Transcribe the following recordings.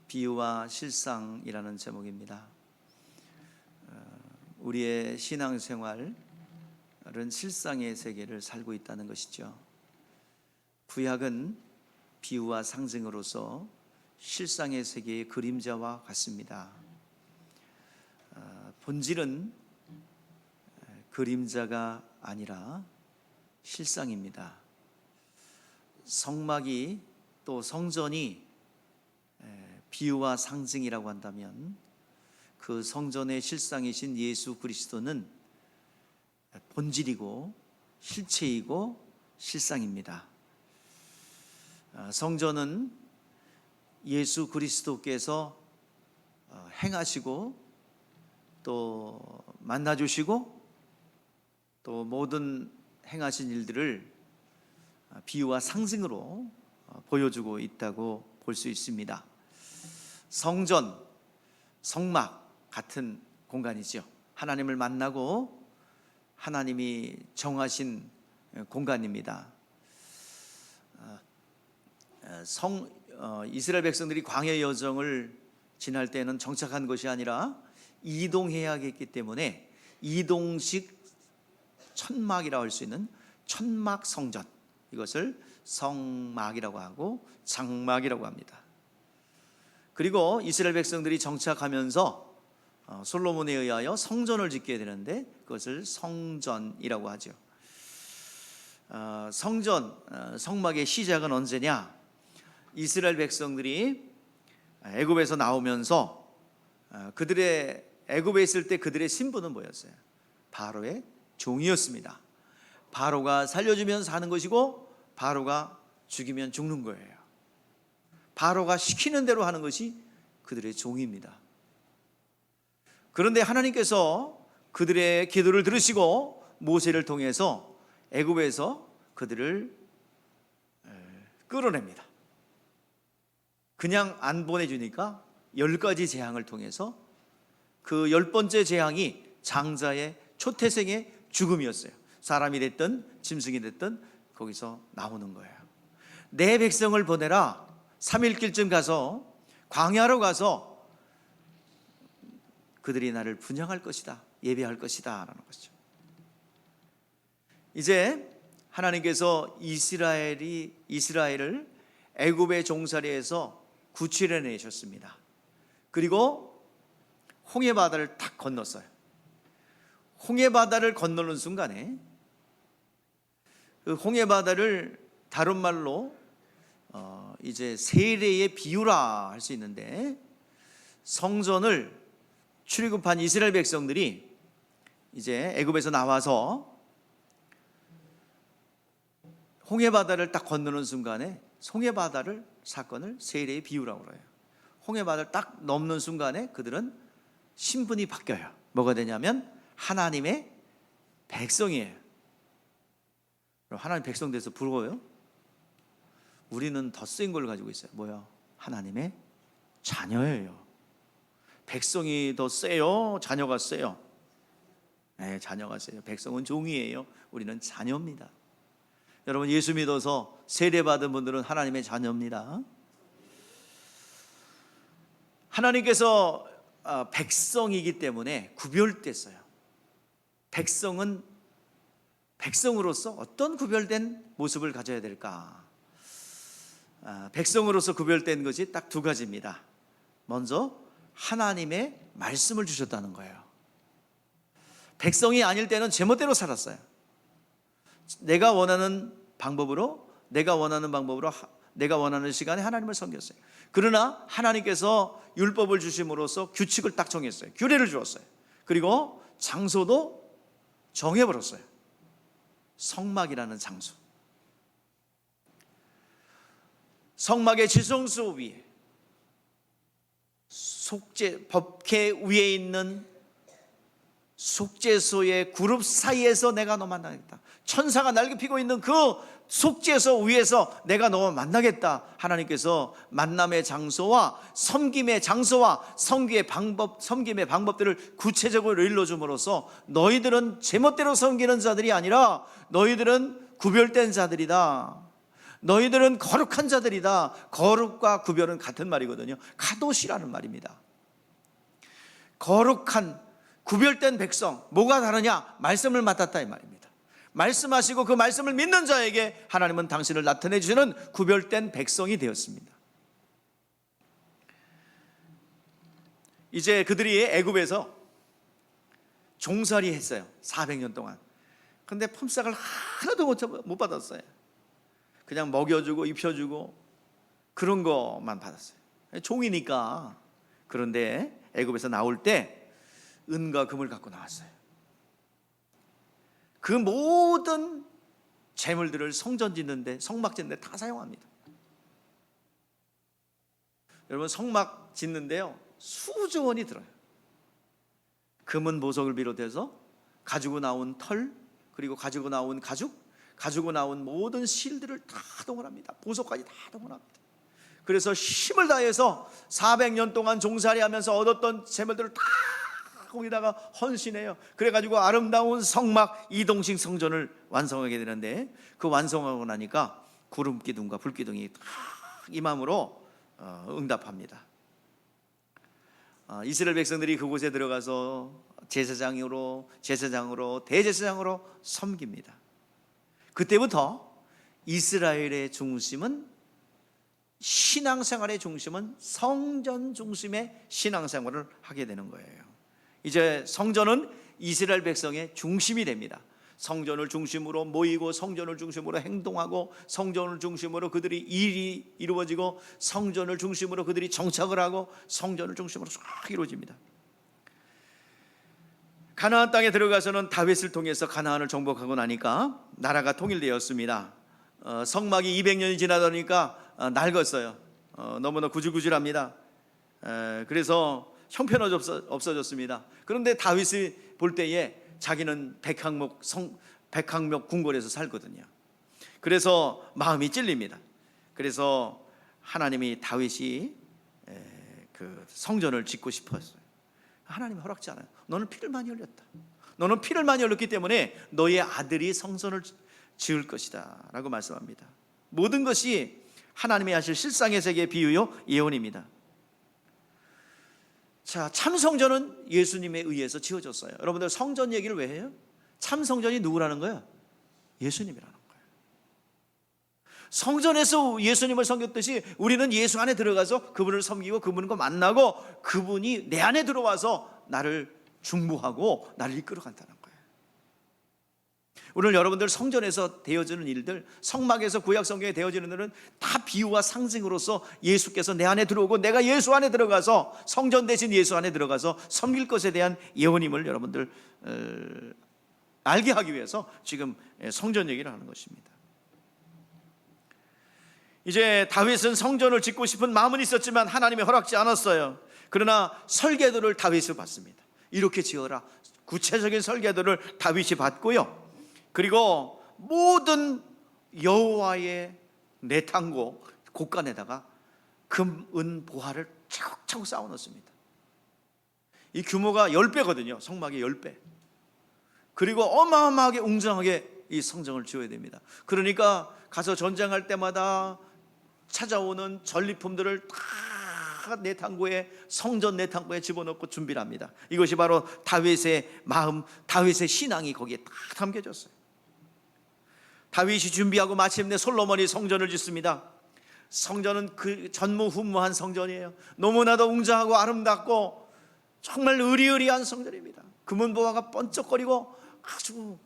비유와 실상이라는 제목입니다. 우리의 신앙생활은 실상의 세계를 살고 있다는 것이죠. 구약은 비유와 상징으로서 실상의 세계의 그림자와 같습니다. 본질은 그림자가 아니라 실상입니다. 성막이 또 성전이 비유와 상징이라고 한다면 그 성전의 실상이신 예수 그리스도는 본질이고 실체이고 실상입니다. 성전은 예수 그리스도께서 행하시고 또 만나주시고 또 모든 행하신 일들을 비유와 상징으로 보여주고 있다고 볼 수 있습니다. 성전, 성막 같은 공간이죠. 하나님을 만나고 하나님이 정하신 공간입니다. 이스라엘 백성들이 광야 여정을 지날 때는 정착한 것이 아니라 이동해야 했기 때문에 이동식 천막이라고 할 수 있는 천막 성전, 이것을 성막이라고 하고 장막이라고 합니다. 그리고 이스라엘 백성들이 정착하면서 솔로몬에 의하여 성전을 짓게 되는데 그것을 성전이라고 하죠. 성막의 시작은 언제냐? 이스라엘 백성들이 애굽에서 나오면서 그들의 애굽에 있을 때 그들의 신분은 뭐였어요? 바로의 종이었습니다. 바로가 살려주면 사는 것이고 바로가 죽이면 죽는 거예요. 바로가 시키는 대로 하는 것이 그들의 종입니다. 그런데 하나님께서 그들의 기도를 들으시고 모세를 통해서 애굽에서 그들을 끌어냅니다. 그냥 안 보내주니까 10가지 재앙을 통해서 그 10번째 재앙이 장자의 초태생의 죽음이었어요. 사람이 됐든 짐승이 됐든 거기서 나오는 거예요. 내 백성을 보내라. 3일길쯤 가서 광야로 가서 그들이 나를 분향할 것이다, 예배할 것이다 라는 것이죠. 이제 하나님께서 이스라엘을 애굽의 종살이에서 구출해 내셨습니다. 그리고 홍해 바다를 탁 건넜어요. 홍해 바다를 건너는 순간에 그 홍해 바다를 다른 말로 이제 세례의 비유라 할 수 있는데, 성전을 출애굽한 이스라엘 백성들이 이제 애굽에서 나와서 홍해 바다를 딱 건너는 순간에 홍해 바다를 사건을 세례의 비유라고 그래요. 홍해 바다를 딱 넘는 순간에 그들은 신분이 바뀌어요. 뭐가 되냐면 하나님의 백성이에요. 하나님 백성 돼서 부러워요? 우리는 더 센 걸 가지고 있어요. 뭐야? 하나님의 자녀예요. 백성이 더 세요? 자녀가 세요? 네, 자녀가 세요. 백성은 종이에요. 우리는 자녀입니다. 여러분, 예수 믿어서 세례받은 분들은 하나님의 자녀입니다. 하나님께서 백성이기 때문에 구별됐어요. 백성은 백성으로서 어떤 구별된 모습을 가져야 될까? 백성으로서 구별된 것이 딱 두 가지입니다. 먼저 하나님의 말씀을 주셨다는 거예요. 백성이 아닐 때는 제멋대로 살았어요. 내가 원하는 방법으로 내가 원하는 시간에 하나님을 섬겼어요. 그러나 하나님께서 율법을 주심으로써 규칙을 딱 정했어요. 규례를 주었어요. 그리고 장소도 정해버렸어요. 성막이라는 장소, 성막의 지성소 위에 법궤 위에 있는 속죄소의 그룹 사이에서 내가 너 만나겠다. 천사가 날개 피고 있는 그 속죄소 위에서 내가 너 만나겠다. 하나님께서 만남의 장소와 섬김의 장소와 섬김의 방법들을 구체적으로 일러줌으로써 너희들은 제멋대로 섬기는 자들이 아니라 너희들은 구별된 자들이다. 너희들은 거룩한 자들이다. 거룩과 구별은 같은 말이거든요. 가도시라는 말입니다. 거룩한 구별된 백성, 뭐가 다르냐? 말씀을 맡았다 이 말입니다. 말씀하시고 그 말씀을 믿는 자에게 하나님은 당신을 나타내 주시는 구별된 백성이 되었습니다. 이제 그들이 애굽에서 종살이 했어요. 400년 동안. 근데 품삯을 하나도 못 받았어요. 그냥 먹여주고 입혀주고 그런 것만 받았어요. 종이니까. 그런데 애굽에서 나올 때 은과 금을 갖고 나왔어요. 그 모든 재물들을 성전 짓는데, 성막 짓는데 다 사용합니다. 여러분, 성막 짓는데요 수조 원이 들어요. 금은 보석을 비롯해서 가지고 나온 털, 그리고 가지고 나온 가죽, 가지고 나온 모든 실들을 다 동원합니다. 보석까지 다 동원합니다. 그래서 힘을 다해서 400년 동안 종살이하면서 얻었던 재물들을 다 거기다가 헌신해요. 그래가지고 아름다운 성막 이동식 성전을 완성하게 되는데, 그 완성하고 나니까 구름 기둥과 불 기둥이 다 임함으로 응답합니다. 이스라엘 백성들이 그곳에 들어가서 제사장으로 대제사장으로 섬깁니다. 그때부터 이스라엘의 중심은, 신앙생활의 중심은 성전 중심의 신앙생활을 하게 되는 거예요. 이제 성전은 이스라엘 백성의 중심이 됩니다. 성전을 중심으로 모이고, 성전을 중심으로 행동하고, 성전을 중심으로 그들이 일이 이루어지고, 성전을 중심으로 그들이 정착을 하고, 성전을 중심으로 쫙 이루어집니다. 가나안 땅에 들어가서는 다윗을 통해서 가나안을 정복하고 나니까 나라가 통일되었습니다. 성막이 200년이 지나다니까 낡았어요. 너무나 구질구질합니다. 그래서 형편없이 없어졌습니다. 그런데 다윗이 볼 때에 자기는 백항목 궁궐에서 살거든요. 그래서 마음이 찔립니다. 그래서 하나님이 다윗이 그 성전을 짓고 싶었어요. 하나님이 허락지 않아요. 너는 피를 많이 흘렸다. 너는 피를 많이 흘렸기 때문에 너의 아들이 성전을 지을 것이다 라고 말씀합니다. 모든 것이 하나님이 하실 실상의 세계의 비유요 예언입니다. 자, 참 성전은 예수님에 의해서 지어졌어요. 여러분들 성전 얘기를 왜 해요? 참 성전이 누구라는 거예요? 예수님이라는 거예요. 성전에서 예수님을 섬겼듯이 우리는 예수 안에 들어가서 그분을 섬기고 그분과 만나고, 그분이 내 안에 들어와서 나를 중보하고 나를 이끌어간다는 거예요. 오늘 여러분들 성전에서 되어지는 일들, 성막에서 구약 성경에 되어지는 일은 다 비유와 상징으로서 예수께서 내 안에 들어오고 내가 예수 안에 들어가서, 성전 대신 예수 안에 들어가서 섬길 것에 대한 예언임을 여러분들 알게 하기 위해서 지금 성전 얘기를 하는 것입니다. 이제 다윗은 성전을 짓고 싶은 마음은 있었지만 하나님이 허락지 않았어요. 그러나 설계도를 다윗을 받습니다. 이렇게 지어라. 구체적인 설계도를 다윗이 받고요. 그리고 모든 여호와의 내탕고 곳간에다가 금, 은, 보화를 차곡차곡 쌓아 놓습니다. 이 규모가 10배거든요. 성막의 10배. 그리고 어마어마하게 웅장하게 이 성전을 지어야 됩니다. 그러니까 가서 전쟁할 때마다 찾아오는 전리품들을 다 내탕고에, 성전 내탕고에 집어넣고 준비를 합니다. 이것이 바로 다윗의 마음, 다윗의 신앙이 거기에 딱 담겨졌어요. 다윗이 준비하고 마침내 솔로몬이 성전을 짓습니다. 성전은 그 전무후무한 성전이에요. 너무나도 웅장하고 아름답고 정말 의리의리한 성전입니다. 금은보화가 번쩍거리고 아주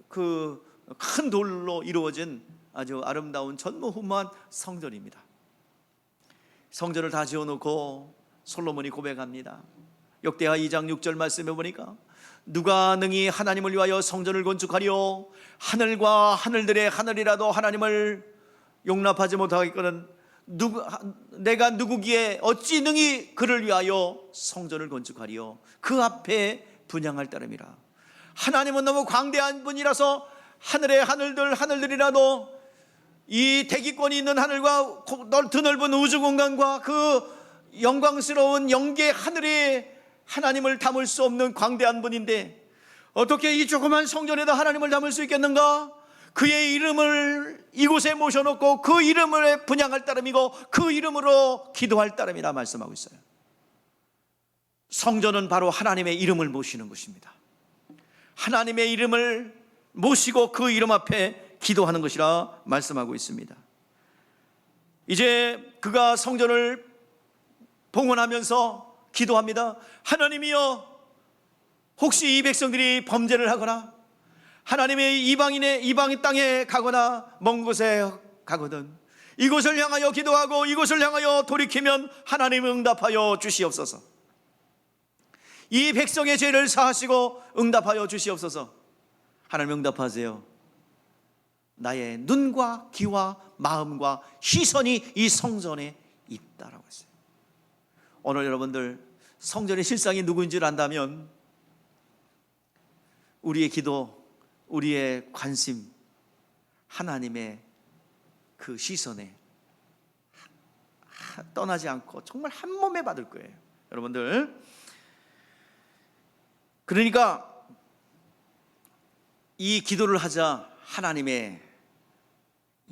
그 큰 돌로 이루어진 아주 아름다운 전무후무한 성전입니다. 성전을 다 지어놓고 솔로몬이 고백합니다. 역대하 2장 6절 말씀해 보니까, 누가 능히 하나님을 위하여 성전을 건축하리요? 하늘과 하늘들의 하늘이라도 하나님을 용납하지 못하겠거든 내가 누구기에 어찌 능히 그를 위하여 성전을 건축하리요? 그 앞에 분향할 따름이라. 하나님은 너무 광대한 분이라서 하늘의 하늘들이라도, 이 대기권이 있는 하늘과 드넓은 우주 공간과 그 영광스러운 영계 하늘이 하나님을 담을 수 없는 광대한 분인데 어떻게 이 조그만 성전에다 하나님을 담을 수 있겠는가? 그의 이름을 이곳에 모셔놓고 그 이름을 분향할 따름이고 그 이름으로 기도할 따름이라 말씀하고 있어요. 성전은 바로 하나님의 이름을 모시는 것입니다. 하나님의 이름을 모시고 그 이름 앞에 기도하는 것이라 말씀하고 있습니다. 이제 그가 성전을 봉헌하면서 기도합니다. 하나님이여, 혹시 이 백성들이 범죄를 하거나 하나님의 이방인 땅에 가거나 먼 곳에 가거든 이곳을 향하여 기도하고 이곳을 향하여 돌이키면 하나님 응답하여 주시옵소서. 이 백성의 죄를 사하시고 응답하여 주시옵소서. 하나님 응답하세요. 나의 눈과 귀와 마음과 시선이 이 성전에 있다라고 했어요. 오늘 여러분들 성전의 실상이 누구인 줄 안다면 우리의 기도, 우리의 관심, 하나님의 그 시선에 떠나지 않고 정말 한 몸에 받을 거예요, 여러분들. 그러니까 이 기도를 하자 하나님의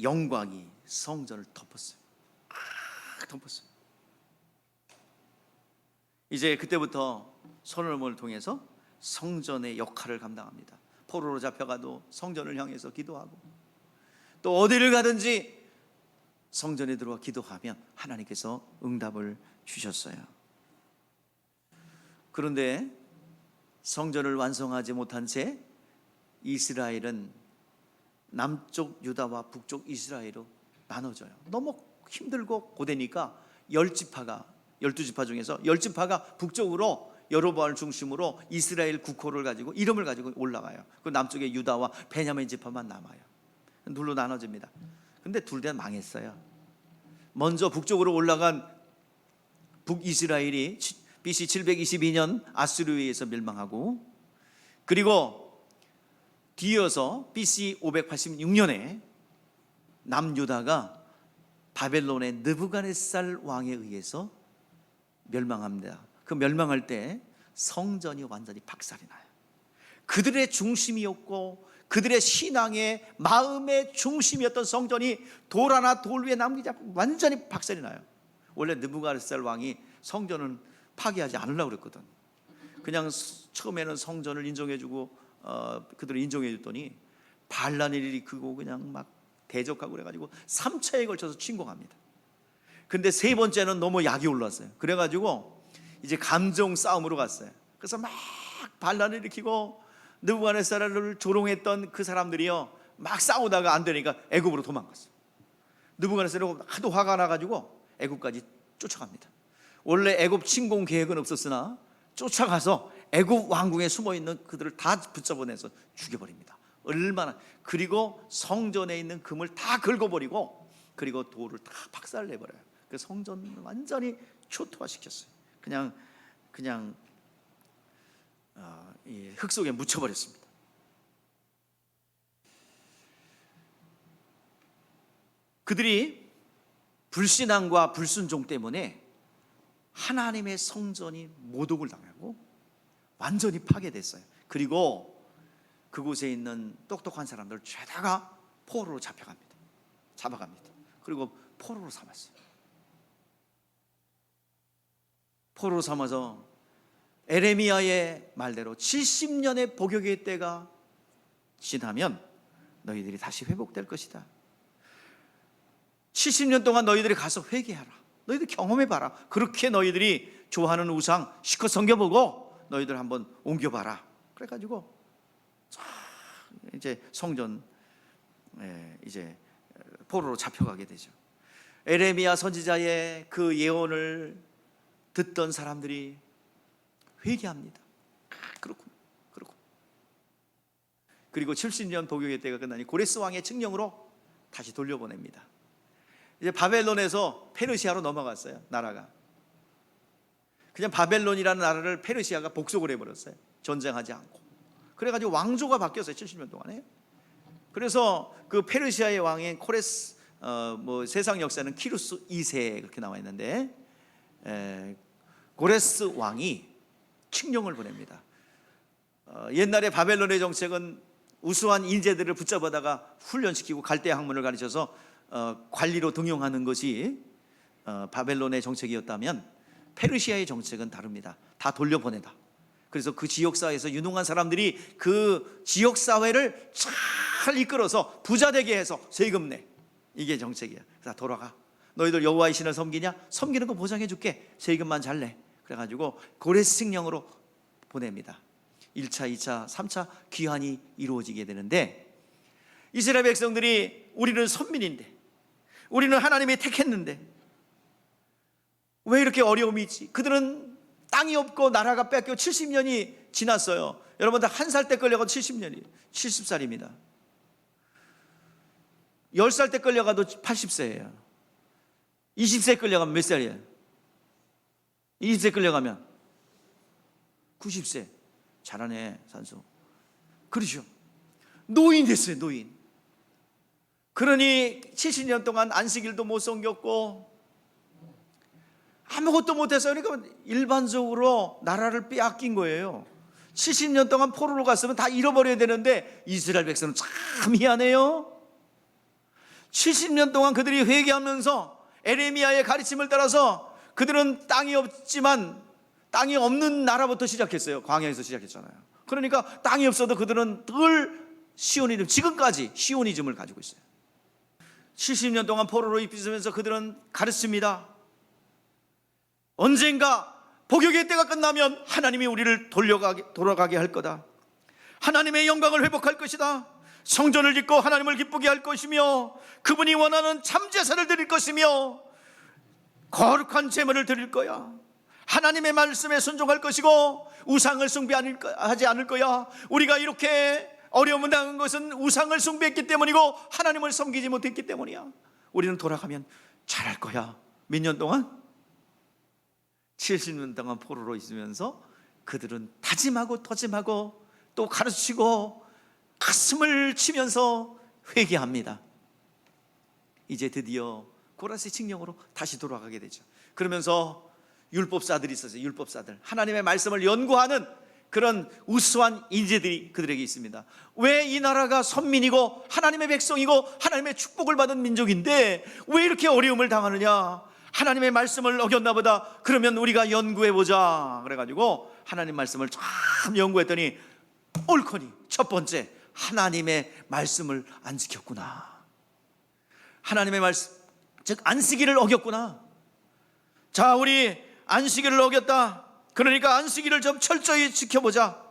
영광이 성전을 덮었어요. 덮었어요. 이제 그때부터 솔로몬을 통해서 성전의 역할을 감당합니다. 포로로 잡혀가도 성전을 향해서 기도하고 또 어디를 가든지 성전에 들어와 기도하면 하나님께서 응답을 주셨어요. 그런데 성전을 완성하지 못한 채 이스라엘은 남쪽 유다와 북쪽 이스라엘로 나눠져요. 너무 힘들고 고되니까 12지파 중에서 10지파가 북쪽으로 여로보암을 중심으로 이스라엘 국호를 가지고 이름을 가지고 올라가요. 그 남쪽에 유다와 베냐민 지파만 남아요. 둘로 나눠집니다. 근데 둘 다 망했어요. 먼저 북쪽으로 올라간 북이스라엘이 BC 722년 아수르에 의해서 멸망하고, 그리고 뒤이어서 BC 586년에 남유다가 바벨론의 느부갓네살 왕에 의해서 멸망합니다. 그 멸망할 때 성전이 완전히 박살이 나요. 그들의 중심이었고 그들의 신앙의 마음의 중심이었던 성전이 돌 하나 돌 위에 남기지 않고 완전히 박살이 나요. 원래 느부갓네살 왕이 성전은 파괴하지 않으려고 그랬거든. 그냥 처음에는 성전을 인정해주고 그들을 인정해줬더니 반란을 일으키고 그냥 막 대적하고 그래가지고 3차에 걸쳐서 침공합니다. 근데 세 번째는 너무 약이 올랐어요. 그래가지고 이제 감정 싸움으로 갔어요. 그래서 막 반란을 일으키고 느부갓네살을 조롱했던 그 사람들이요 막 싸우다가 안 되니까 애굽으로 도망갔어요. 느부갓네살이 하도 화가 나가지고 애굽까지 쫓아갑니다. 원래 애굽 침공 계획은 없었으나 쫓아가서 애굽 왕궁에 숨어있는 그들을 다 붙잡아내서 죽여버립니다. 얼마나. 그리고 성전에 있는 금을 다 긁어버리고 그리고 돌을 다 박살내버려요. 그 성전을 완전히 초토화시켰어요. 그냥 흙 속에 묻혀버렸습니다. 그들이 불신앙과 불순종 때문에 하나님의 성전이 모독을 당하고 완전히 파괴됐어요. 그리고 그곳에 있는 똑똑한 사람들을 죄다가 포로로 잡아갑니다. 그리고 포로로 삼았어요. 포로로 삼아서 에레미야의 말대로 70년의 복역의 때가 지나면 너희들이 다시 회복될 것이다. 70년 동안 너희들이 가서 회개하라. 너희들 경험해봐라. 그렇게 너희들이 좋아하는 우상 실컷 섬겨보고 너희들 한번 옮겨봐라. 그래가지고 이제 성전 이제 포로로 잡혀가게 되죠. 에레미야 선지자의 그 예언을 듣던 사람들이 회개합니다. 그렇군. 그리고 70년 복역의 때가 끝나니 고레스 왕의 칙령으로 다시 돌려보냅니다. 이제 바벨론에서 페르시아로 넘어갔어요. 나라가 그냥 바벨론이라는 나라를 페르시아가 복속을 해버렸어요. 전쟁하지 않고. 그래가지고 왕조가 바뀌었어요. 70년 동안에. 그래서 그 페르시아의 왕인 코레스 세상 역사는 키루스 2세 그렇게 나와 있는데 고레스 왕이 칙령을 보냅니다. 옛날에 바벨론의 정책은 우수한 인재들을 붙잡아다가 훈련시키고 갈대 학문을 가르쳐서 관리로 등용하는 것이 바벨론의 정책이었다면 페르시아의 정책은 다릅니다. 다 돌려보내다. 그래서 그 지역사회에서 유능한 사람들이 그 지역사회를 잘 이끌어서 부자되게 해서 세금 내. 이게 정책이야. 그래서 돌아가. 너희들 여호와의 신을 섬기냐? 섬기는 거 보장해 줄게. 세금만 잘 내. 그래가지고 고레스식령으로 보냅니다. 1차, 2차, 3차 귀환이 이루어지게 되는데, 이스라엘 백성들이 우리는 선민인데, 우리는 하나님이 택했는데 왜 이렇게 어려움이 있지? 그들은 땅이 없고 나라가 뺏겨 70년이 지났어요. 여러분들 한 살 때 끌려가도 70년이 70살입니다. 10살 때 끌려가도 80세예요. 20세 끌려가면 몇 살이에요? 20세 끌려가면 90세. 잘하네, 산수. 그러죠. 노인 됐어요, 노인. 그러니 70년 동안 안식일도 못 섬겼고 아무것도 못해서, 그러니까 일반적으로 나라를 빼앗긴 거예요. 70년 동안 포로로 갔으면 다 잃어버려야 되는데 이스라엘 백성은 참 희한해요. 70년 동안 그들이 회개하면서 에레미야의 가르침을 따라서 그들은 땅이 없지만 땅이 없는 나라부터 시작했어요. 광야에서 시작했잖아요. 그러니까 땅이 없어도 그들은 늘 시오니즘, 지금까지 시오니즘을 가지고 있어요. 70년 동안 포로로 입히면서 그들은 가르칩니다. 언젠가 복역의 때가 끝나면 하나님이 우리를 돌아가게 할 거다. 하나님의 영광을 회복할 것이다. 성전을 짓고 하나님을 기쁘게 할 것이며 그분이 원하는 참제사를 드릴 것이며 거룩한 제물을 드릴 거야. 하나님의 말씀에 순종할 것이고 우상을 숭배하지 않을 거야. 우리가 이렇게 어려움을 당한 것은 우상을 숭배했기 때문이고 하나님을 섬기지 못했기 때문이야. 우리는 돌아가면 잘할 거야. 몇 년 동안? 70년 동안 포로로 있으면서 그들은 다짐하고 터짐하고 또 가르치고 가슴을 치면서 회개합니다. 이제 드디어 고라스 칙령으로 다시 돌아가게 되죠. 그러면서 율법사들이 있었어요. 율법사들, 하나님의 말씀을 연구하는 그런 우수한 인재들이 그들에게 있습니다. 왜 이 나라가 선민이고 하나님의 백성이고 하나님의 축복을 받은 민족인데 왜 이렇게 어려움을 당하느냐? 하나님의 말씀을 어겼나 보다. 그러면 우리가 연구해보자. 그래가지고 하나님 말씀을 참 연구했더니 옳거니 첫 번째, 하나님의 말씀을 안 지켰구나. 하나님의 말씀, 즉 안식일을 어겼구나. 자, 우리 안식일을 어겼다. 그러니까 안식일을 좀 철저히 지켜보자.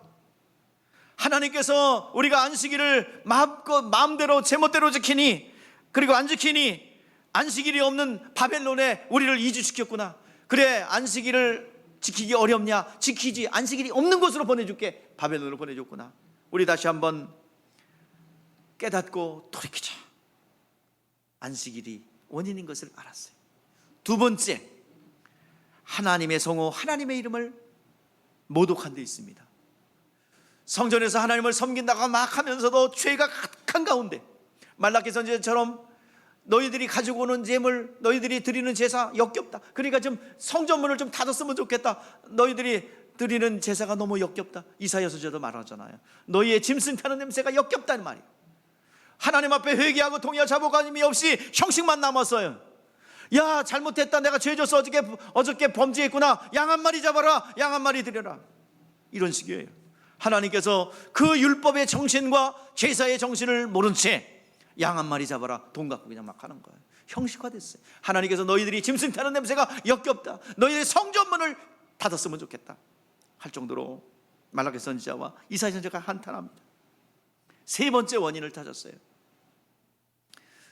하나님께서 우리가 안식일을 마음대로 제멋대로 지키니, 그리고 안 지키니 안식일이 없는 바벨론에 우리를 이주시켰구나. 그래, 안식일을 지키기 어렵냐? 지키지. 안식일이 없는 곳으로 보내줄게. 바벨론으로 보내줬구나. 우리 다시 한번 깨닫고 돌이키자. 안식일이 원인인 것을 알았어요. 두 번째, 하나님의 성호, 하나님의 이름을 모독한 데 있습니다. 성전에서 하나님을 섬긴다고 막 하면서도 죄가 가득한 가운데 말라기 선지자처럼 너희들이 가지고 오는 재물, 너희들이 드리는 제사 역겹다. 그러니까 좀 성전문을 좀 닫았으면 좋겠다. 너희들이 드리는 제사가 너무 역겹다. 이사야 선지자도 말하잖아요. 너희의 짐승 타는 냄새가 역겹다는 말이에요. 하나님 앞에 회개하고 동의와 자복함이 없이 형식만 남았어요. 야, 잘못했다. 내가 죄 졌어. 어저께 범죄했구나. 양 한 마리 잡아라. 양 한 마리 드려라. 이런 식이에요. 하나님께서 그 율법의 정신과 제사의 정신을 모른 채 양 한 마리 잡아라. 돈 갖고 그냥 막 하는 거예요. 형식화됐어요. 하나님께서 너희들이 짐승 타는 냄새가 역겹다. 너희의 성전문을 닫았으면 좋겠다 할 정도로 말라기 선지자와 이사야 선지자가 한탄합니다. 세 번째 원인을 찾았어요.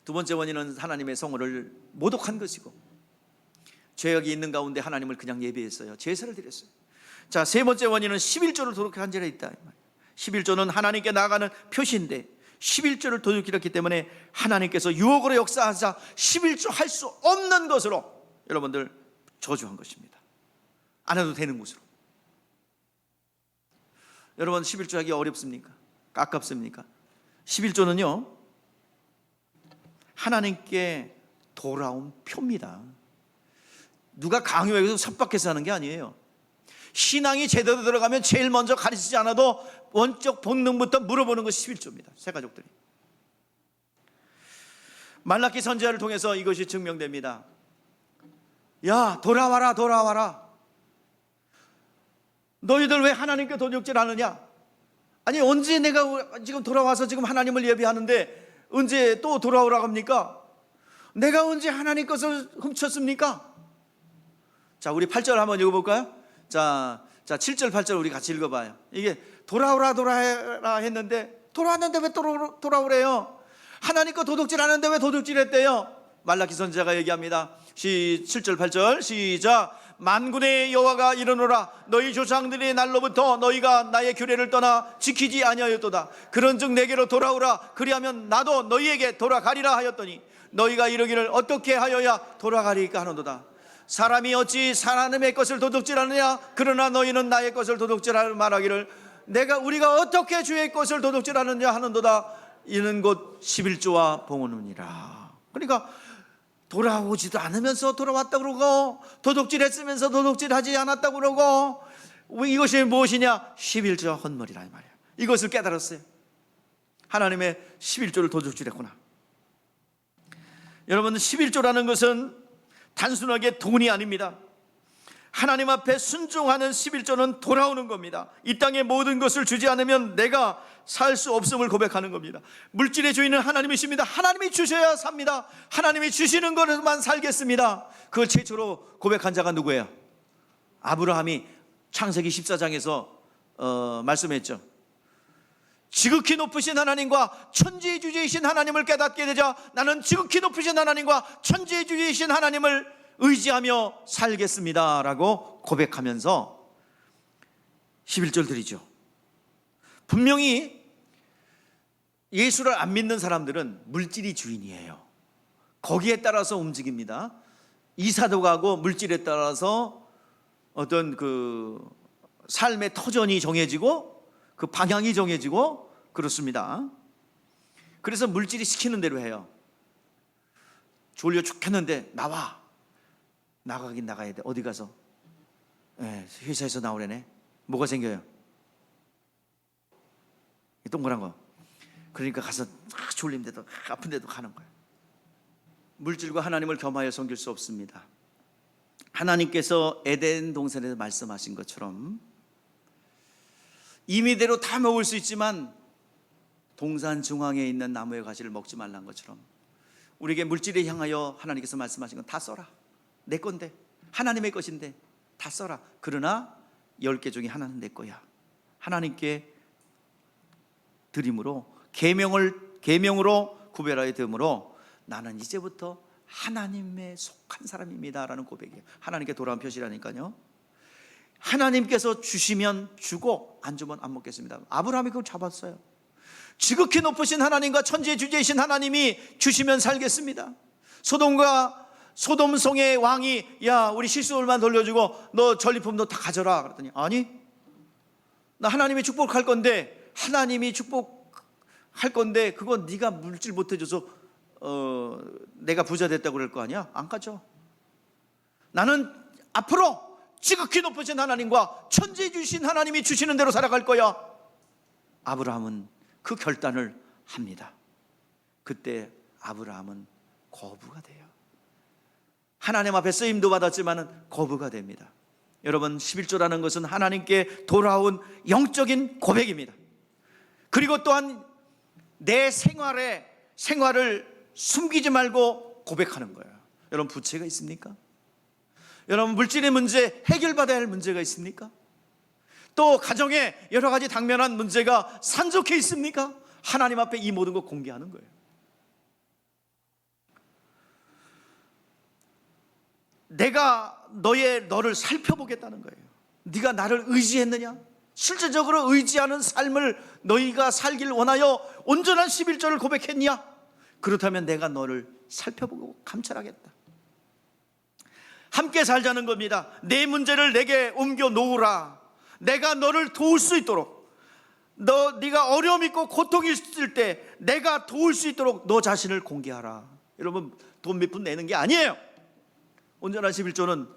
두 번째 원인은 하나님의 성호를 모독한 것이고, 죄악이 있는 가운데 하나님을 그냥 예배했어요. 제사를 드렸어요. 자, 세 번째 원인은 11조를 도둑한 죄가 있다. 11조는 하나님께 나아가는 표시인데 11조를 도둑했기 때문에 하나님께서 유혹으로 역사하사 11조 할 수 없는 것으로 여러분들 저주한 것입니다. 안 해도 되는 것으로. 여러분, 11조 하기 어렵습니까? 아깝습니까? 11조는요 하나님께 돌아온 표입니다. 누가 강요해서 협박해서 하는 게 아니에요. 신앙이 제대로 들어가면 제일 먼저 가르치지 않아도 원적 본능부터 물어보는 것이 11조입니다. 새 가족들이. 말라기 선지자를 통해서 이것이 증명됩니다. 야, 돌아와라, 돌아와라. 너희들 왜 하나님께 도둑질 하느냐? 아니, 언제 내가 지금 돌아와서 지금 하나님을 예배하는데 언제 또 돌아오라고 합니까? 내가 언제 하나님 것을 훔쳤습니까? 자, 우리 8절 한번 읽어볼까요? 자, 7절, 8절 우리 같이 읽어봐요. 이게 돌아오라, 돌아오라 했는데 돌아왔는데 왜 돌아오래요? 하나님 거 도둑질 하는데 왜 도둑질 했대요? 말라기 선지자가 얘기합니다. 7절, 8절 시작. 만군의 여호와가 이르노라. 너희 조상들의 날로부터 너희가 나의 규례를 떠나 지키지 아니하였도다. 그런즉 내게로 돌아오라. 그리하면 나도 너희에게 돌아가리라 하였더니 너희가 이르기를 어떻게 하여야 돌아가리까 하는도다. 사람이 어찌 하나님의 것을 도둑질하느냐? 그러나 너희는 나의 것을 도둑질하는 말하기를 우리가 어떻게 주의 것을 도둑질하느냐 하는도다. 이는 곧 11조와 봉헌이니라. 그러니까 돌아오지도 않으면서 돌아왔다고 그러고 도둑질했으면서 도둑질하지 않았다고 그러고, 이것이 무엇이냐? 11조 헌물이라 이 말이야. 이것을 깨달았어요. 하나님의 11조를 도둑질했구나. 여러분, 11조라는 것은 단순하게 돈이 아닙니다. 하나님 앞에 순종하는 11조는 돌아오는 겁니다. 이 땅의 모든 것을 주지 않으면 내가 살 수 없음을 고백하는 겁니다. 물질의 주인은 하나님이십니다. 하나님이 주셔야 삽니다. 하나님이 주시는 것만 살겠습니다. 그걸 최초로 고백한 자가 누구예요? 아브라함이 창세기 14장에서 말씀했죠. 지극히 높으신 하나님과 천지의 주제이신 하나님을 깨닫게 되자 나는 지극히 높으신 하나님과 천지의 주제이신 하나님을 의지하며 살겠습니다 라고 고백하면서 11절 드리죠. 분명히 예수를 안 믿는 사람들은 물질이 주인이에요. 거기에 따라서 움직입니다. 이사도 가고 물질에 따라서 어떤 그 삶의 터전이 정해지고 그 방향이 정해지고 그렇습니다. 그래서 물질이 시키는 대로 해요. 졸려 죽겠는데 나가긴 나가야 돼. 어디 가서? 회사에서 나오래네. 뭐가 생겨요? 동그란 거. 그러니까 가서 졸림데도 아픈데도 가는 거예요. 물질과 하나님을 겸하여 섬길 수 없습니다. 하나님께서 에덴 동산에서 말씀하신 것처럼 임의대로 다 먹을 수 있지만 동산 중앙에 있는 나무의 가지를 먹지 말라는 것처럼 우리에게 물질에 향하여 하나님께서 말씀하신 건 다 써라. 내 건데, 하나님의 것인데 다 써라. 그러나 10개 중에 하나는 내 거야. 하나님께 드림으로 계명으로 구별하여 됨으로 나는 이제부터 하나님에 속한 사람입니다 라는 고백이에요. 하나님께 돌아온 표시라니까요. 하나님께서 주시면 주고 안 주면 안 먹겠습니다. 아브라함이 그걸 잡았어요. 지극히 높으신 하나님과 천지의 주제이신 하나님이 주시면 살겠습니다. 소돔성의 왕이 야 우리 실수월만 돌려주고 너 전리품도 다 가져라 그랬더니 아니 나 하나님이 축복할 건데 하나님이 축복할 건데 그거 네가 물질 못 해줘서 내가 부자 됐다고 그럴 거 아니야? 안 가져. 나는 앞으로 지극히 높으신 하나님과 천지에 주신 하나님이 주시는 대로 살아갈 거야. 아브라함은 그 결단을 합니다. 그때 아브라함은 거부가 돼요. 하나님 앞에 쓰임도 받았지만 거부가 됩니다. 여러분 11조라는 것은 하나님께 돌아온 영적인 고백입니다. 그리고 또한 내 생활을 숨기지 말고 고백하는 거예요. 여러분 부채가 있습니까? 여러분 물질의 문제 해결받아야 할 문제가 있습니까? 또 가정에 여러 가지 당면한 문제가 산적해 있습니까? 하나님 앞에 이 모든 거 공개하는 거예요. 내가 너를 살펴보겠다는 거예요. 네가 나를 의지했느냐? 실질적으로 의지하는 삶을 너희가 살길 원하여 온전한 11조를 고백했냐? 그렇다면 내가 너를 살펴보고 감찰하겠다. 함께 살자는 겁니다. 내 문제를 내게 옮겨 놓으라. 내가 너를 도울 수 있도록, 네가 어려움 있고 고통이 있을 때 내가 도울 수 있도록 너 자신을 공개하라. 여러분 돈 몇 푼 내는 게 아니에요. 온전한 11조는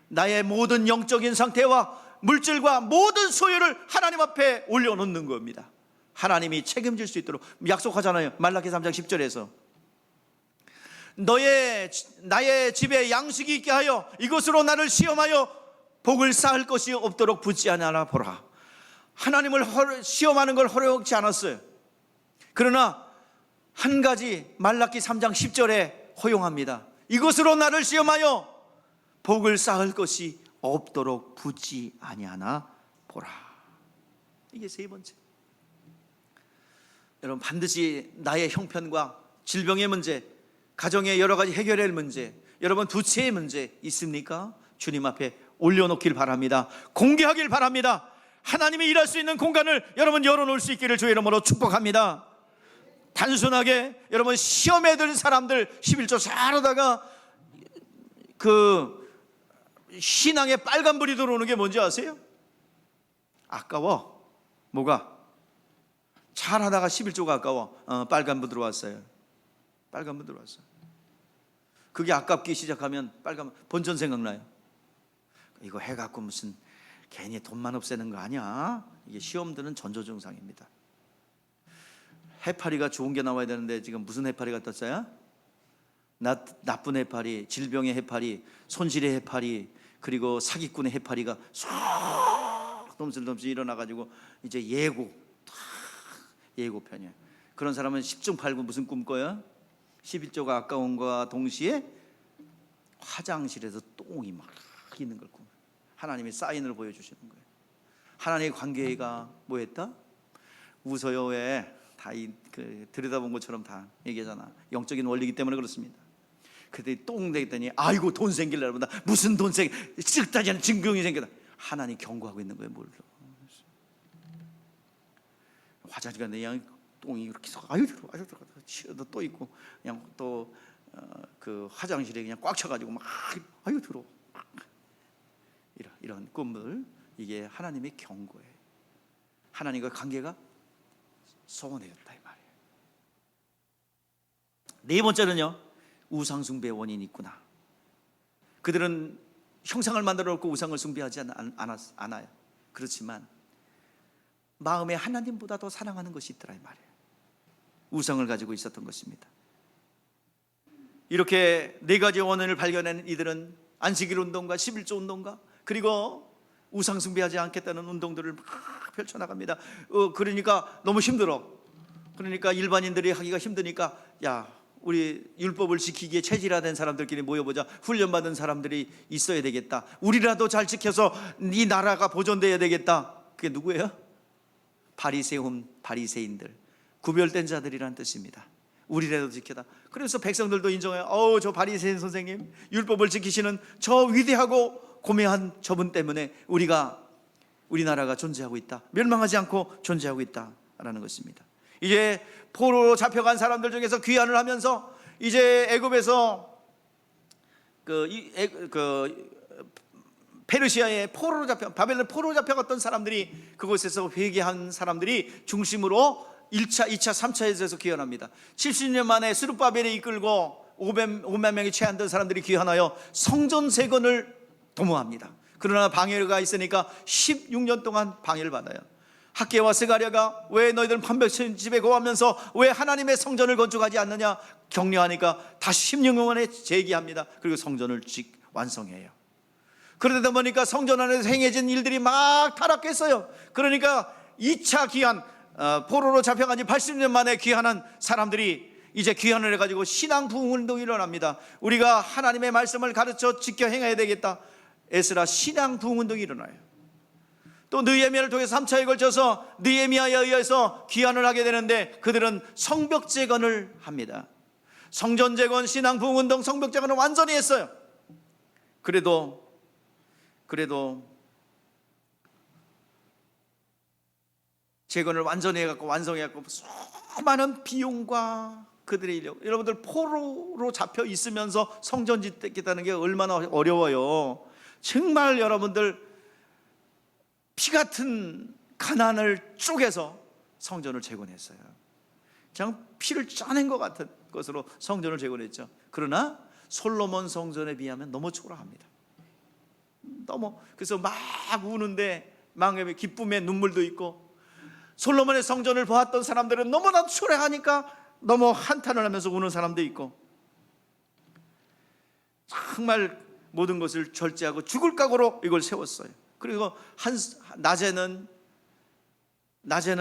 나의 모든 영적인 상태와 물질과 모든 소유를 하나님 앞에 올려놓는 겁니다. 하나님이 책임질 수 있도록 약속하잖아요. 말라기 3장 10절에서 나의 집에 양식이 있게 하여 이것으로 나를 시험하여 복을 쌓을 것이 없도록 붙지 않아 보라. 하나님을 시험하는 걸 허락지 않았어요. 그러나 한 가지 말라기 3장 10절에 허용합니다. 이것으로 나를 시험하여 복을 쌓을 것이 없도록 붙지 아니하나 보라. 이게 세 번째. 여러분, 반드시 나의 형편과 질병의 문제, 가정의 여러 가지 해결할 문제, 여러분 부채의 문제 있습니까? 주님 앞에 올려놓길 바랍니다. 공개하길 바랍니다. 하나님이 일할 수 있는 공간을 여러분 열어놓을 수 있기를 주의 이름으로 축복합니다. 단순하게 여러분 시험에 든 사람들 11조 잘하다가 그 신앙에 빨간불이 들어오는 게 뭔지 아세요? 아까워. 뭐가? 잘하다가 11조가 아까워. 빨간불 들어왔어요. 빨간불 들어왔어요. 그게 아깝기 시작하면 본전 생각나요. 이거 해갖고 무슨 괜히 돈만 없애는 거 아니야? 이게 시험 드는 전조 증상입니다. 해파리가 좋은 게 나와야 되는데 지금 무슨 해파리가 떴어요? 나쁜 해파리, 질병의 해파리, 손실의 해파리, 그리고 사기꾼의 해파리가 쏙 덤슬덤슬 일어나가지고 이제 예고편이에요. 그런 사람은 10중 8구 무슨 꿈 꿔요? 11조가 아까운과 동시에 화장실에서 똥이 막 있는 걸 꿈. 하나님이 사인을 보여주시는 거예요. 하나님의 관계가 뭐였다? 웃어요. 왜? 다 들여다본 것처럼 다 얘기하잖아. 영적인 원리이기 때문에 그렇습니다. 그때 똥 되겠더니 아이고 돈 생기려고 한다. 무슨 돈 쓱다지 않은 증병이 생겼다. 하나님 경고하고 있는 거예요. 뭘로? 화장실 갔는데 그냥 똥이 이렇게 아유 들어 치어도 또 있고 그냥 또 그 화장실에 그냥 꽉 차가지고 막 아유 들어 이런 꿈을, 이게 하나님의 경고예요. 하나님과 관계가 소원해졌다 이 말이에요. 네 번째는요, 우상숭배의 원인이 있구나. 그들은 형상을 만들어 놓고 우상을 숭배하지 않아요. 그렇지만 마음에 하나님보다 더 사랑하는 것이 있더라 이 말이에요. 우상을 가지고 있었던 것입니다. 이렇게 네 가지 원인을 발견한 이들은 안식일 운동과 11조 운동과 그리고 우상 숭배하지 않겠다는 운동들을 막 펼쳐나갑니다. 그러니까 너무 힘들어. 그러니까 일반인들이 하기가 힘드니까 야, 우리 율법을 지키기에 체질화된 사람들끼리 모여보자. 훈련받은 사람들이 있어야 되겠다. 우리라도 잘 지켜서 이 나라가 보존돼야 되겠다. 그게 누구예요? 바리새인들, 구별된 자들이란 뜻입니다. 우리라도 지켜다. 그래서 백성들도 인정해요. 저 바리새인 선생님, 율법을 지키시는 저 위대하고 고매한 저분 때문에 우리나라가 존재하고 있다. 멸망하지 않고 존재하고 있다라는 것입니다. 이제 포로로 잡혀간 사람들 중에서 귀환을 하면서 이제 애굽에서 페르시아의 바벨론 포로로 잡혀갔던 사람들이, 그곳에서 회개한 사람들이 중심으로 1차, 2차, 3차에서 귀환합니다. 70년 만에 스룹바벨이 이끌고 5만 명이 채안된 사람들이 귀환하여 성전 재건을 도모합니다. 그러나 방해가 있으니까 16년 동안 방해를 받아요. 학개와 스가랴가 왜 너희들은 판벽진 집에 거하면서 왜 하나님의 성전을 건축하지 않느냐 격려하니까 다시 16년 만에 재기합니다. 그리고 성전을 완성해요. 그러다 보니까 성전 안에서 행해진 일들이 막 타락했어요. 그러니까 2차 귀환, 포로로 잡혀간 지 80년 만에 귀환한 사람들이 이제 귀환을 해가지고 신앙 부흥 운동이 일어납니다. 우리가 하나님의 말씀을 가르쳐 지켜 행해야 되겠다. 에스라 신앙 부흥 운동이 일어나요. 또 느헤미야를 통해서 3차에 걸쳐서 느헤미야에 의해서 귀환을 하게 되는데 그들은 성벽 재건을 합니다. 성전 재건, 신앙 부흥 운동, 성벽 재건을 완전히 했어요. 그래도 재건을 완전히 해갖고 완성해갖고 수많은 비용과 그들의 인력, 여러분들 포로로 잡혀 있으면서 성전 짓겠다는 게 얼마나 어려워요. 정말 여러분들 피 같은 가난을 쪼개서 성전을 재건했어요. 그냥 피를 짜낸 것 같은 것으로 성전을 재건했죠. 그러나 솔로몬 성전에 비하면 너무 초라합니다. 너무 그래서 막 우는데 마음에 기쁨의 눈물도 있고, 솔로몬의 성전을 보았던 사람들은 너무나도 초라하니까 너무 한탄을 하면서 우는 사람도 있고, 정말 모든 것을 절제하고 죽을 각오로 이걸 세웠어요. 그리고 낮에는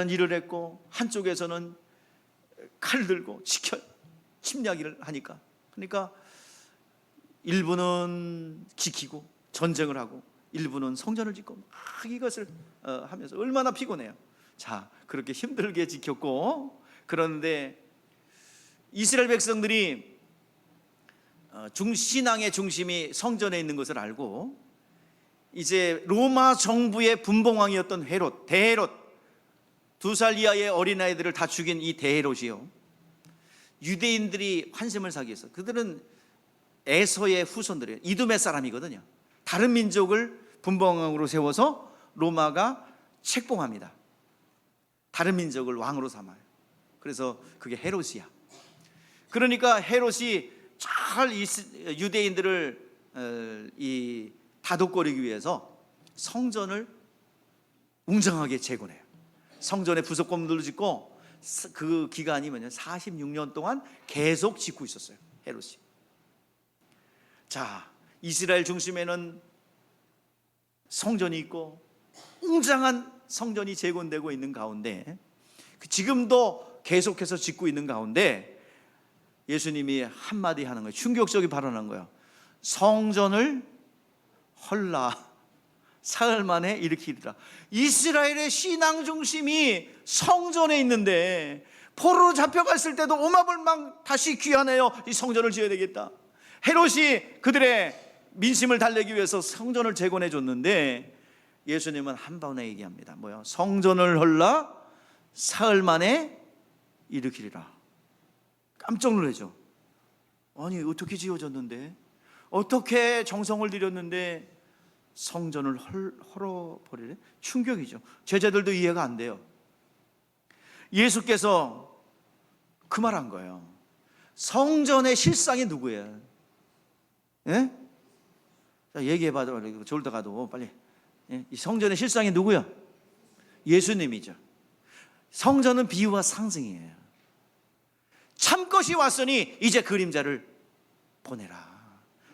일을 했고 한쪽에서는 칼 들고 침략을 하니까, 그러니까 일부는 지키고 전쟁을 하고 일부는 성전을 짓고 막 이것을 하면서 얼마나 피곤해요. 자, 그렇게 힘들게 지켰고, 그런데 이스라엘 백성들이 신앙의 중심이 성전에 있는 것을 알고, 이제 로마 정부의 분봉왕이었던 대헤롯, 2살 이하의 어린아이들을 다 죽인 이 대헤롯이요, 유대인들이 환심을 사기 위해서, 그들은 에서의 후손들이에요. 이두메 사람이거든요. 다른 민족을 분봉왕으로 세워서 로마가 책봉합니다. 다른 민족을 왕으로 삼아요. 그래서 그게 헤롯이야. 그러니까 헤롯이 잘 유대인들을 다독거리기 위해서 성전을 웅장하게 재건해요. 성전에 부속 건물을 짓고, 그 기간이 46년 동안 계속 짓고 있었어요, 헤롯이. 자, 이스라엘 중심에는 성전이 있고 웅장한 성전이 재건되고 있는 가운데, 지금도 계속해서 짓고 있는 가운데 예수님이 한마디 하는 거예요. 충격적인 발언한 거예요. 성전을 헐라 사흘 만에 일으키리라. 이스라엘의 신앙 중심이 성전에 있는데 포로로 잡혀갔을 때도 오마불망 다시 귀환해요. 이 성전을 지어야 되겠다. 헤롯이 그들의 민심을 달래기 위해서 성전을 재건해 줬는데, 예수님은 한 번에 얘기합니다. 뭐요? 성전을 헐라 사흘 만에 일으키리라. 깜짝 놀라죠. 아니, 어떻게 지어졌는데, 어떻게 정성을 들였는데 성전을 헐어버리래? 충격이죠. 제자들도 이해가 안 돼요. 예수께서 그 말 한 거예요. 성전의 실상이 누구예요? 예? 자, 얘기해봐. 졸다 가도 빨리. 예? 이 성전의 실상이 누구야? 예수님이죠. 성전은 비유와 상징이에요. 참것이 왔으니 이제 그림자를 보내라.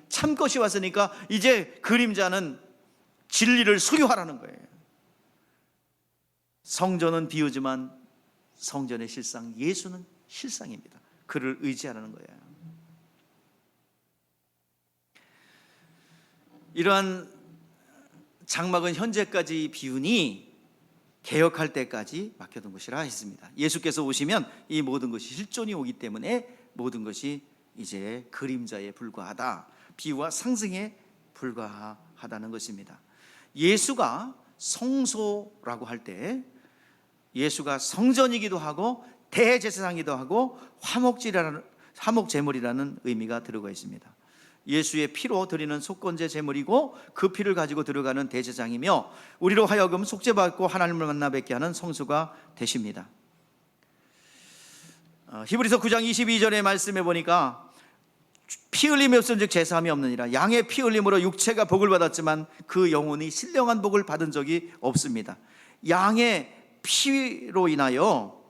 참것이 왔으니까 이제 그림자는 진리를 소유하라는 거예요. 성전은 비유지만 성전의 실상, 예수는 실상입니다. 그를 의지하라는 거예요. 이러한 장막은 현재까지 비우니 개혁할 때까지 맡겨둔 것이라 했습니다. 예수께서 오시면 이 모든 것이 실존이 오기 때문에 모든 것이 이제 그림자에 불과하다, 비유와 상징에 불과하다는 것입니다. 예수가 성소라고 할 때 예수가 성전이기도 하고 대제사장이기도 하고 화목제물이라는 의미가 들어가 있습니다. 예수의 피로 드리는 속건제 제물이고 그 피를 가지고 들어가는 대제사장이며 우리로 하여금 속죄받고 하나님을 만나 뵙게 하는 성수가 되십니다. 히브리서 9장 22절의 말씀에 보니까 피 흘림이 없은즉 제사함이 없느니라. 양의 피 흘림으로 육체가 복을 받았지만 그 영혼이 신령한 복을 받은 적이 없습니다. 양의 피로 인하여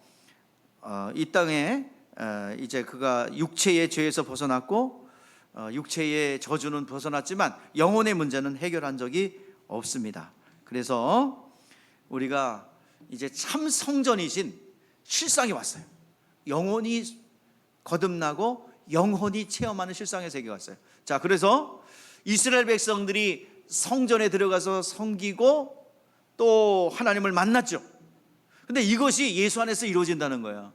이 땅에 이제 그가 육체의 죄에서 벗어났고 육체의 저주는 벗어났지만 영혼의 문제는 해결한 적이 없습니다. 그래서 우리가 이제 참 성전이신 실상이 왔어요. 영혼이 거듭나고 영혼이 체험하는 실상의 세계가 왔어요. 자, 그래서 이스라엘 백성들이 성전에 들어가서 섬기고 또 하나님을 만났죠. 근데 이것이 예수 안에서 이루어진다는 거예요.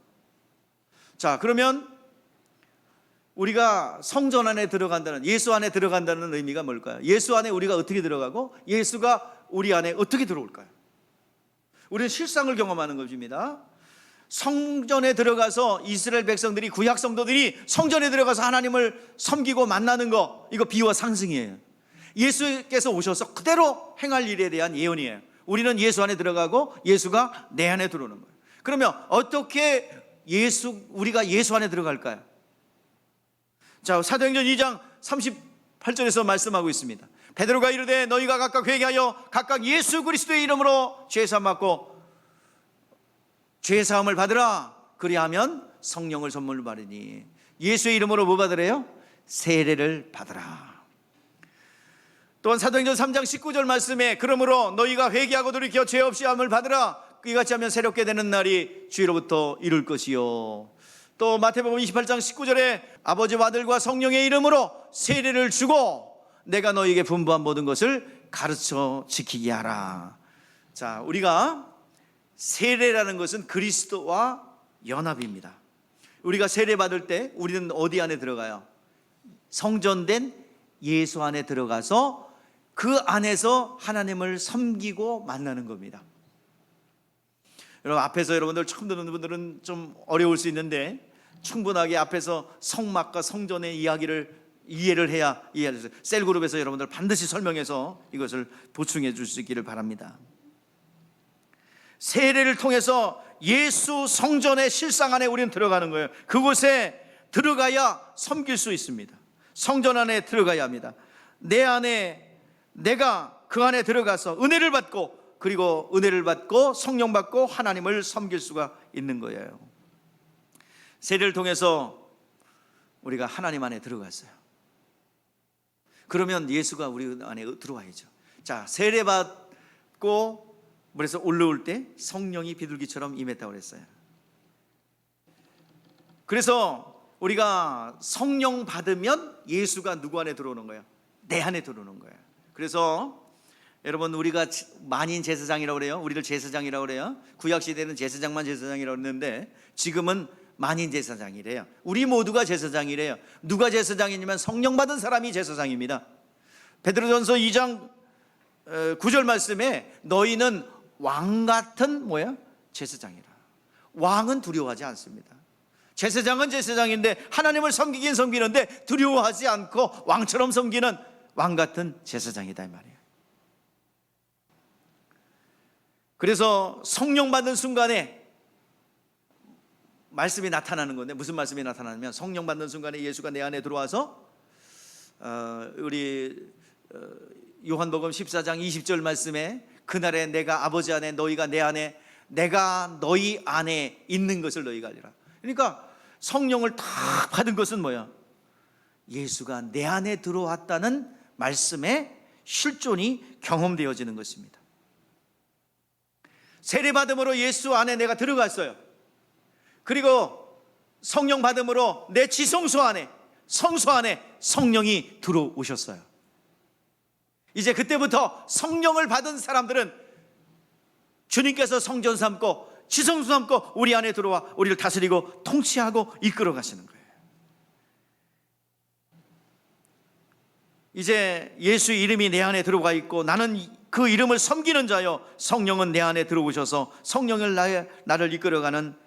자, 그러면 우리가 성전 안에 들어간다는, 예수 안에 들어간다는 의미가 뭘까요? 예수 안에 우리가 어떻게 들어가고 예수가 우리 안에 어떻게 들어올까요? 우리는 실상을 경험하는 것입니다. 성전에 들어가서 이스라엘 백성들이, 구약 성도들이 성전에 들어가서 하나님을 섬기고 만나는 거, 이거 비유와 상징이에요. 예수께서 오셔서 그대로 행할 일에 대한 예언이에요. 우리는 예수 안에 들어가고 예수가 내 안에 들어오는 거예요. 그러면 어떻게 우리가 예수 안에 들어갈까요? 자, 사도행전 2장 38절에서 말씀하고 있습니다. 베드로가 이르되 너희가 각각 회개하여 각각 예수 그리스도의 이름으로 죄사함 받고 죄사함을 받으라. 그리하면 성령을 선물로 받으니. 예수의 이름으로 뭐 받으래요? 세례를 받으라. 또한 사도행전 3장 19절 말씀에 그러므로 너희가 회개하고 돌이켜 죄 없이 함을 받으라. 이같이 하면 새롭게 되는 날이 주위로부터 이룰 것이요. 또 마태복음 28장 19절에 아버지와 아들과 성령의 이름으로 세례를 주고 내가 너희에게 분부한 모든 것을 가르쳐 지키게 하라. 자, 우리가 세례라는 것은 그리스도와 연합입니다. 우리가 세례 받을 때 우리는 어디 안에 들어가요? 성전된 예수 안에 들어가서 그 안에서 하나님을 섬기고 만나는 겁니다. 여러분, 앞에서 여러분들 처음 듣는 분들은 좀 어려울 수 있는데 충분하게 앞에서 성막과 성전의 이해를 해야 이해할 수 있어요. 셀그룹에서 여러분들 반드시 설명해서 이것을 보충해 줄 수 있기를 바랍니다. 세례를 통해서 예수 성전의 실상 안에 우리는 들어가는 거예요. 그곳에 들어가야 섬길 수 있습니다. 성전 안에 들어가야 합니다. 내가 그 안에 들어가서 은혜를 받고, 그리고 은혜를 받고 성령 받고 하나님을 섬길 수가 있는 거예요. 세례를 통해서 우리가 하나님 안에 들어갔어요. 그러면 예수가 우리 안에 들어와야죠. 자, 세례 받고 물에서 올라올 때 성령이 비둘기처럼 임했다고 그랬어요. 그래서 우리가 성령 받으면 예수가 누구 안에 들어오는 거예요? 내 안에 들어오는 거예요. 그래서 여러분, 우리가 만인 제사장이라고 그래요. 우리를 제사장이라고 그래요. 구약시대는 제사장만 제사장이라고 했는데 지금은 만인 제사장이래요. 우리 모두가 제사장이래요. 누가 제사장이냐면 성령 받은 사람이 제사장입니다. 베드로전서 2장 9절 말씀에 너희는 왕 같은 제사장이라. 왕은 두려워하지 않습니다. 제사장은 제사장인데 하나님을 섬기긴 섬기는데 두려워하지 않고 왕처럼 섬기는 왕 같은 제사장이다 이 말이에요. 그래서 성령 받는 순간에 말씀이 나타나는 건데, 무슨 말씀이 나타나냐면 성령 받는 순간에 예수가 내 안에 들어와서 우리 요한복음 14장 20절 말씀에 그날에 내가 아버지 안에 너희가 내 안에 내가 너희 안에 있는 것을 너희가 알리라. 그러니까 성령을 다 받은 것은 뭐야? 예수가 내 안에 들어왔다는 말씀의 실존이 경험되어지는 것입니다. 세례받음으로 예수 안에 내가 들어갔어요. 그리고 성령 받음으로 내 지성소 안에, 성소 안에 성령이 들어오셨어요. 이제 그때부터 성령을 받은 사람들은 주님께서 성전 삼고 지성소 삼고 우리 안에 들어와 우리를 다스리고 통치하고 이끌어 가시는 거예요. 이제 예수 이름이 내 안에 들어가 있고 나는 그 이름을 섬기는 자요, 성령은 내 안에 들어오셔서 성령을 나를 이끌어가는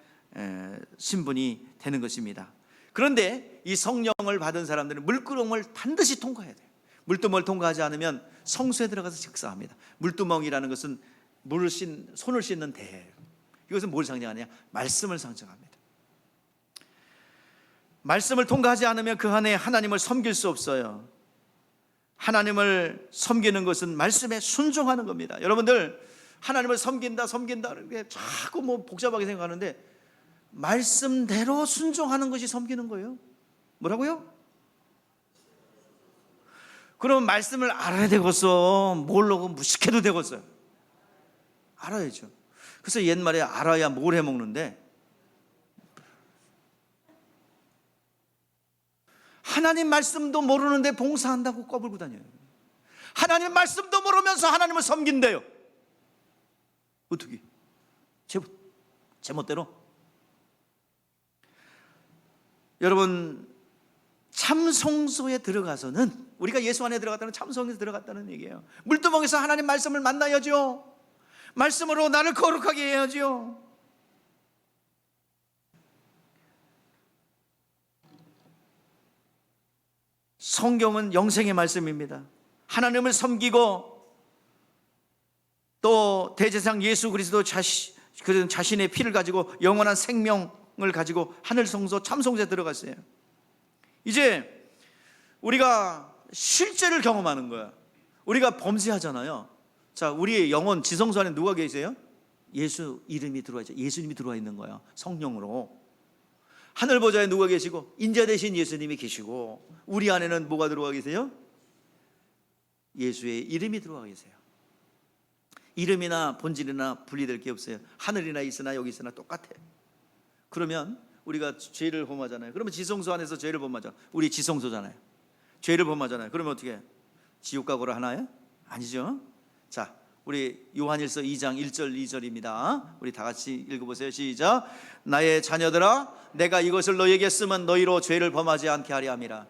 신분이 되는 것입니다. 그런데 이 성령을 받은 사람들은 물구멍을 반드시 통과해야 돼요. 물두멍을 통과하지 않으면 성소에 들어가서 식사합니다. 물두멍이라는 것은 손을 씻는 대예요. 이것은 뭘 상징하냐? 말씀을 상징합니다. 말씀을 통과하지 않으면 그 안에 하나님을 섬길 수 없어요. 하나님을 섬기는 것은 말씀에 순종하는 겁니다. 여러분들, 하나님을 섬긴다 이렇게 자꾸 복잡하게 생각하는데 말씀대로 순종하는 것이 섬기는 거예요. 뭐라고요? 그럼 말씀을 알아야 되겠어. 모르고 무식해도 되겠어요. 알아야죠. 그래서 옛말에 알아야 뭘 해먹는데, 하나님 말씀도 모르는데 봉사한다고 꺼불고 다녀요. 하나님 말씀도 모르면서 하나님을 섬긴대요. 어떻게? 제 멋대로. 여러분, 참성소에 들어가서는, 우리가 예수 안에 들어갔다는 참성소에 들어갔다는 얘기예요. 물두멍에서 하나님 말씀을 만나야죠. 말씀으로 나를 거룩하게 해야죠. 성경은 영생의 말씀입니다. 하나님을 섬기고 또 대제사장 예수 그리스도 자신의 피를 가지고 영원한 생명을 가지고 하늘 성소 참성소에 들어갔어요. 이제 우리가 실제를 경험하는 거야. 우리가 범죄하잖아요. 자, 우리의 영혼 지성소 안에 누가 계세요? 예수 이름이 들어와 있죠. 예수님이 들어와 있는 거예요. 성령으로. 하늘 보좌에 누가 계시고 인자 되신 예수님이 계시고, 우리 안에는 뭐가 들어와 계세요? 예수의 이름이 들어와 계세요. 이름이나 본질이나 분리될 게 없어요. 하늘이나 있으나 여기 있으나 똑같아. 그러면 우리가 죄를 범하잖아요. 그러면 지성소 안에서 죄를 범하죠. 우리 지성소잖아요. 죄를 범하잖아요. 그러면 어떻게 해요? 지옥 가고를 하나요? 아니죠. 자, 우리 요한일서 2장 1절 2절입니다. 우리 다 같이 읽어보세요. 시작. 나의 자녀들아, 내가 이것을 너희에게 쓰면 너희로 죄를 범하지 않게 하려 함이라.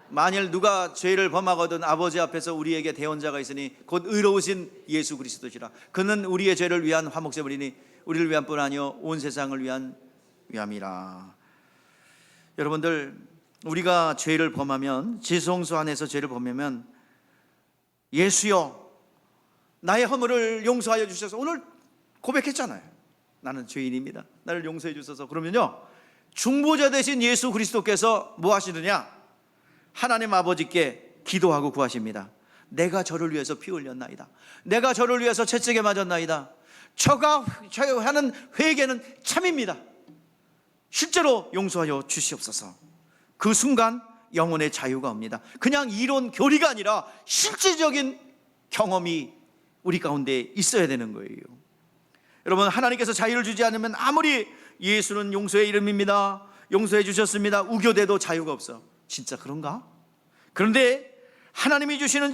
만일 누가 죄를 범하거든 아버지 앞에서 우리에게 대언자가 있으니 곧 의로우신 예수 그리스도시라. 그는 우리의 죄를 위한 화목제물이니 우리를 위한 뿐 아니요 온 세상을 위한 위함이라. 여러분들, 우리가 죄를 범하면, 지성소 안에서 죄를 범하면, 예수여 나의 허물을 용서하여 주셔서, 오늘 고백했잖아요. 나는 죄인입니다. 나를 용서해 주셔서. 그러면요, 중보자 되신 예수 그리스도께서 뭐 하시느냐? 하나님 아버지께 기도하고 구하십니다. 내가 저를 위해서 피 흘렸나이다. 내가 저를 위해서 채찍에 맞았나이다. 저가 하는 회개는 참입니다. 실제로 용서하여 주시옵소서. 그 순간 영혼의 자유가 옵니다. 그냥 이론 교리가 아니라 실질적인 경험이 우리 가운데 있어야 되는 거예요. 여러분, 하나님께서 자유를 주지 않으면 아무리 예수는 용서의 이름입니다, 용서해 주셨습니다, 우겨대도 자유가 없어. 진짜 그런가? 그런데 하나님이 주시는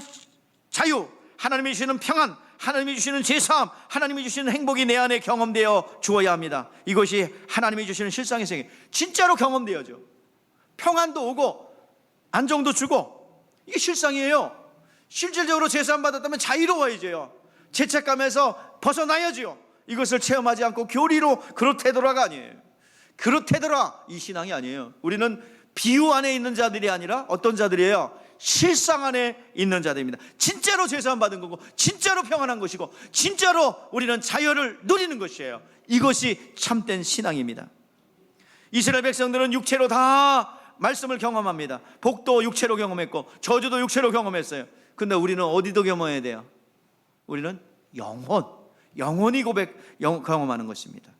자유, 하나님이 주시는 평안, 하나님이 주시는 제사함, 하나님이 주시는 행복이 내 안에 경험되어 주어야 합니다. 이것이 하나님이 주시는 실상의 생애, 진짜로 경험되어져. 평안도 오고 안정도 주고, 이게 실상이에요. 실질적으로 제사함 받았다면 자유로워야죠. 죄책감에서 벗어나야지요. 이것을 체험하지 않고 교리로 그렇대더라가 아니에요. 그렇대더라 이 신앙이 아니에요. 우리는 비유 안에 있는 자들이 아니라 어떤 자들이에요? 실상 안에 있는 자들입니다. 진짜로 제사함 받은 거고, 진짜로 평안한 것이고, 진짜로 우리는 자유를 누리는 것이에요. 이것이 참된 신앙입니다. 이스라엘 백성들은 육체로 다 말씀을 경험합니다. 복도 육체로 경험했고 저주도 육체로 경험했어요. 근데 우리는 어디도 경험해야 돼요? 우리는 영혼이 경험하는 것입니다.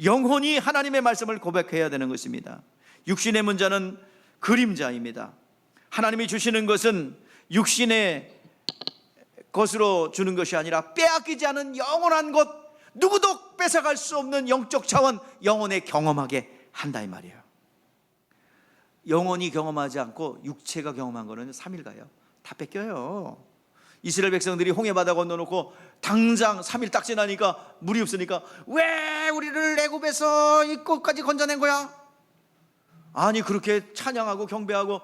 영혼이 하나님의 말씀을 고백해야 되는 것입니다. 육신의 문자는 그림자입니다. 하나님이 주시는 것은 육신의 것으로 주는 것이 아니라 빼앗기지 않은 영원한 것, 누구도 뺏어갈 수 없는 영적 차원, 영혼에 경험하게 한다 이 말이에요. 영혼이 경험하지 않고 육체가 경험한 거는 3일 가요. 다 뺏겨요. 이스라엘 백성들이 홍해바다 건너놓고 당장 3일 딱 지나니까 물이 없으니까 왜 우리를 애굽에서 이 끝까지 건져낸 거야? 아니, 그렇게 찬양하고 경배하고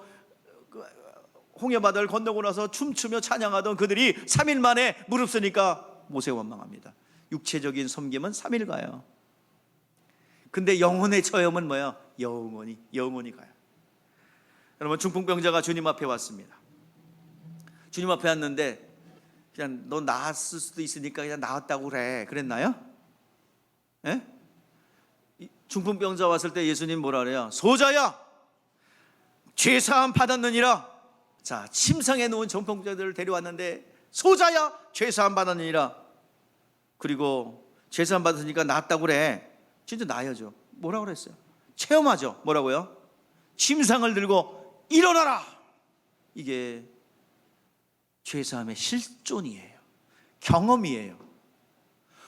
홍해바다를 건너고 나서 춤추며 찬양하던 그들이 3일 만에 물 없으니까 모세가 원망합니다. 육체적인 섬김은 3일 가요. 근데 영혼의 체험은 뭐야? 영원히 가요. 여러분, 중풍병자가 주님 앞에 왔습니다. 주님 앞에 왔는데 그냥 너 나았을 수도 있으니까 그냥 나았다고 그래, 그랬나요? 예? 중풍병자 왔을 때 예수님 뭐라 그래요? 소자야, 죄사함 받았느니라. 자, 침상에 누운 중풍병자들을 데려왔는데 소자야, 죄사함 받았느니라. 그리고 죄사함 받았으니까 나았다고 그래. 진짜 나야죠. 뭐라고 그랬어요? 체험하죠. 뭐라고요? 침상을 들고 일어나라. 이게 죄사함의 실존이에요. 경험이에요.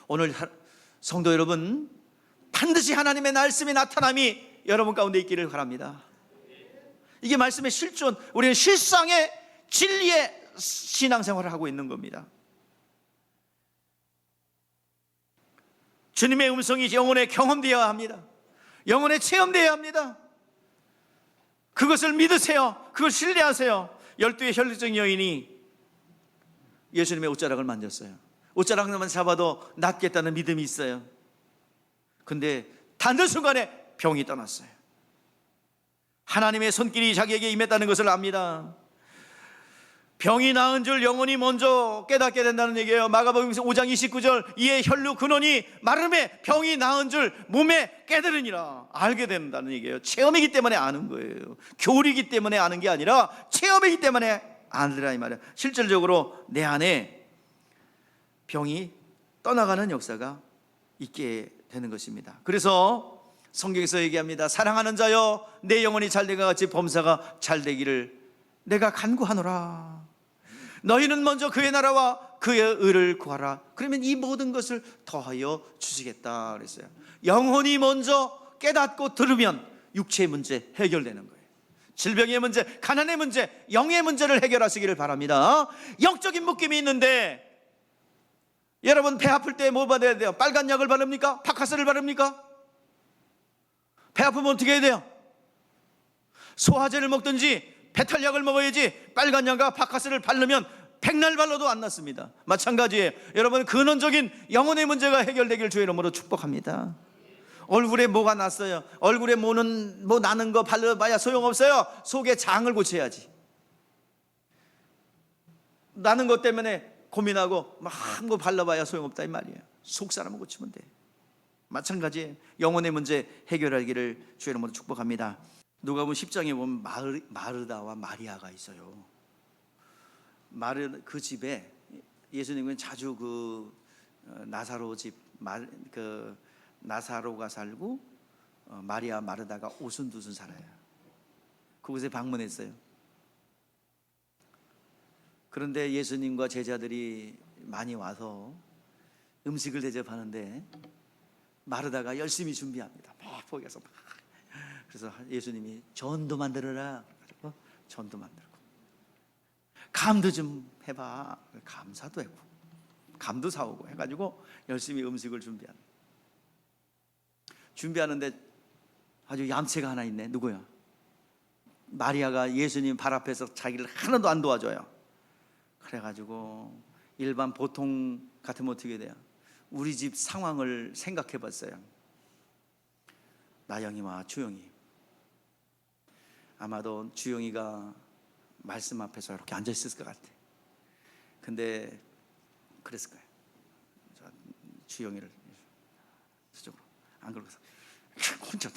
오늘 성도 여러분, 반드시 하나님의 말씀의 나타남이 여러분 가운데 있기를 바랍니다. 이게 말씀의 실존, 우리는 실상의 진리의 신앙생활을 하고 있는 겁니다. 주님의 음성이 영혼에 경험되어야 합니다. 영혼에 체험되어야 합니다. 그것을 믿으세요. 그걸 신뢰하세요. 12의 혈루증 여인이 예수님의 옷자락을 만졌어요. 옷자락만 잡아도 낫겠다는 믿음이 있어요. 근데 닿는 순간에 병이 떠났어요. 하나님의 손길이 자기에게 임했다는 것을 압니다. 병이 나은 줄 영혼이 먼저 깨닫게 된다는 얘기예요. 마가복음 5장 29절, 이에 혈루 근원이 마름에 병이 나은 줄 몸에 깨달으니라. 알게 된다는 얘기예요. 체험이기 때문에 아는 거예요. 교리이기 때문에 아는 게 아니라 체험이기 때문에 아니라 이 말이야. 실질적으로 내 안에 병이 떠나가는 역사가 있게 되는 것입니다. 그래서 성경에서 얘기합니다. 사랑하는 자여, 내 영혼이 잘되가 같이 범사가 잘되기를 내가 간구하노라. 너희는 먼저 그의 나라와 그의 의를 구하라. 그러면 이 모든 것을 더하여 주시겠다 그랬어요. 영혼이 먼저 깨닫고 들으면 육체의 문제 해결되는 거예요. 질병의 문제, 가난의 문제, 영의 문제를 해결하시기를 바랍니다. 영적인 묶임이 있는데 여러분, 배 아플 때 뭐 받아야 돼요? 빨간 약을 바릅니까? 파카스를 바릅니까? 배 아프면 어떻게 해야 돼요? 소화제를 먹든지 배탈약을 먹어야지. 빨간 약과 파카스를 바르면 백날 발라도 안 낫습니다. 마찬가지예요. 여러분, 근원적인 영혼의 문제가 해결되길 주의 이름으로 축복합니다. 얼굴에 뭐가 났어요? 얼굴에 뭐 나는 거 발라봐야 소용없어요. 속에 장을 고쳐야지. 나는 것 때문에 고민하고 막 뭐 발라봐야 소용없다 이 말이에요. 속 사람을 고치면 돼. 마찬가지예요. 영혼의 문제 해결하기를 주의 이름으로 축복합니다. 누가복음 10장에 보면 마르다와 마리아가 있어요. 그 집에 예수님은 자주 그 나사로 집 그 나사로가 살고 마리아 마르다가 오순도순 살아요. 그곳에 방문했어요. 그런데 예수님과 제자들이 많이 와서 음식을 대접하는데 마르다가 열심히 준비합니다. 막 거기 가서 막. 그래서 예수님이 전도 만들어라. 그래서 전도 만들고 감도 좀 해봐. 감사도 했고 감도 사오고 해가지고 열심히 음식을 준비하는데 아주 얌체가 하나 있네. 누구야? 마리아가 예수님 발 앞에서 자기를 하나도 안 도와줘요. 그래가지고 일반 보통 같으면 어떻게 돼요? 우리 집 상황을 생각해 봤어요. 나영이와 주영이, 아마도 주영이가 말씀 앞에서 이렇게 앉아 있을 것 같아. 근데 그랬을 거예요. 주영이를 저쪽으로 안 그러고서 혼자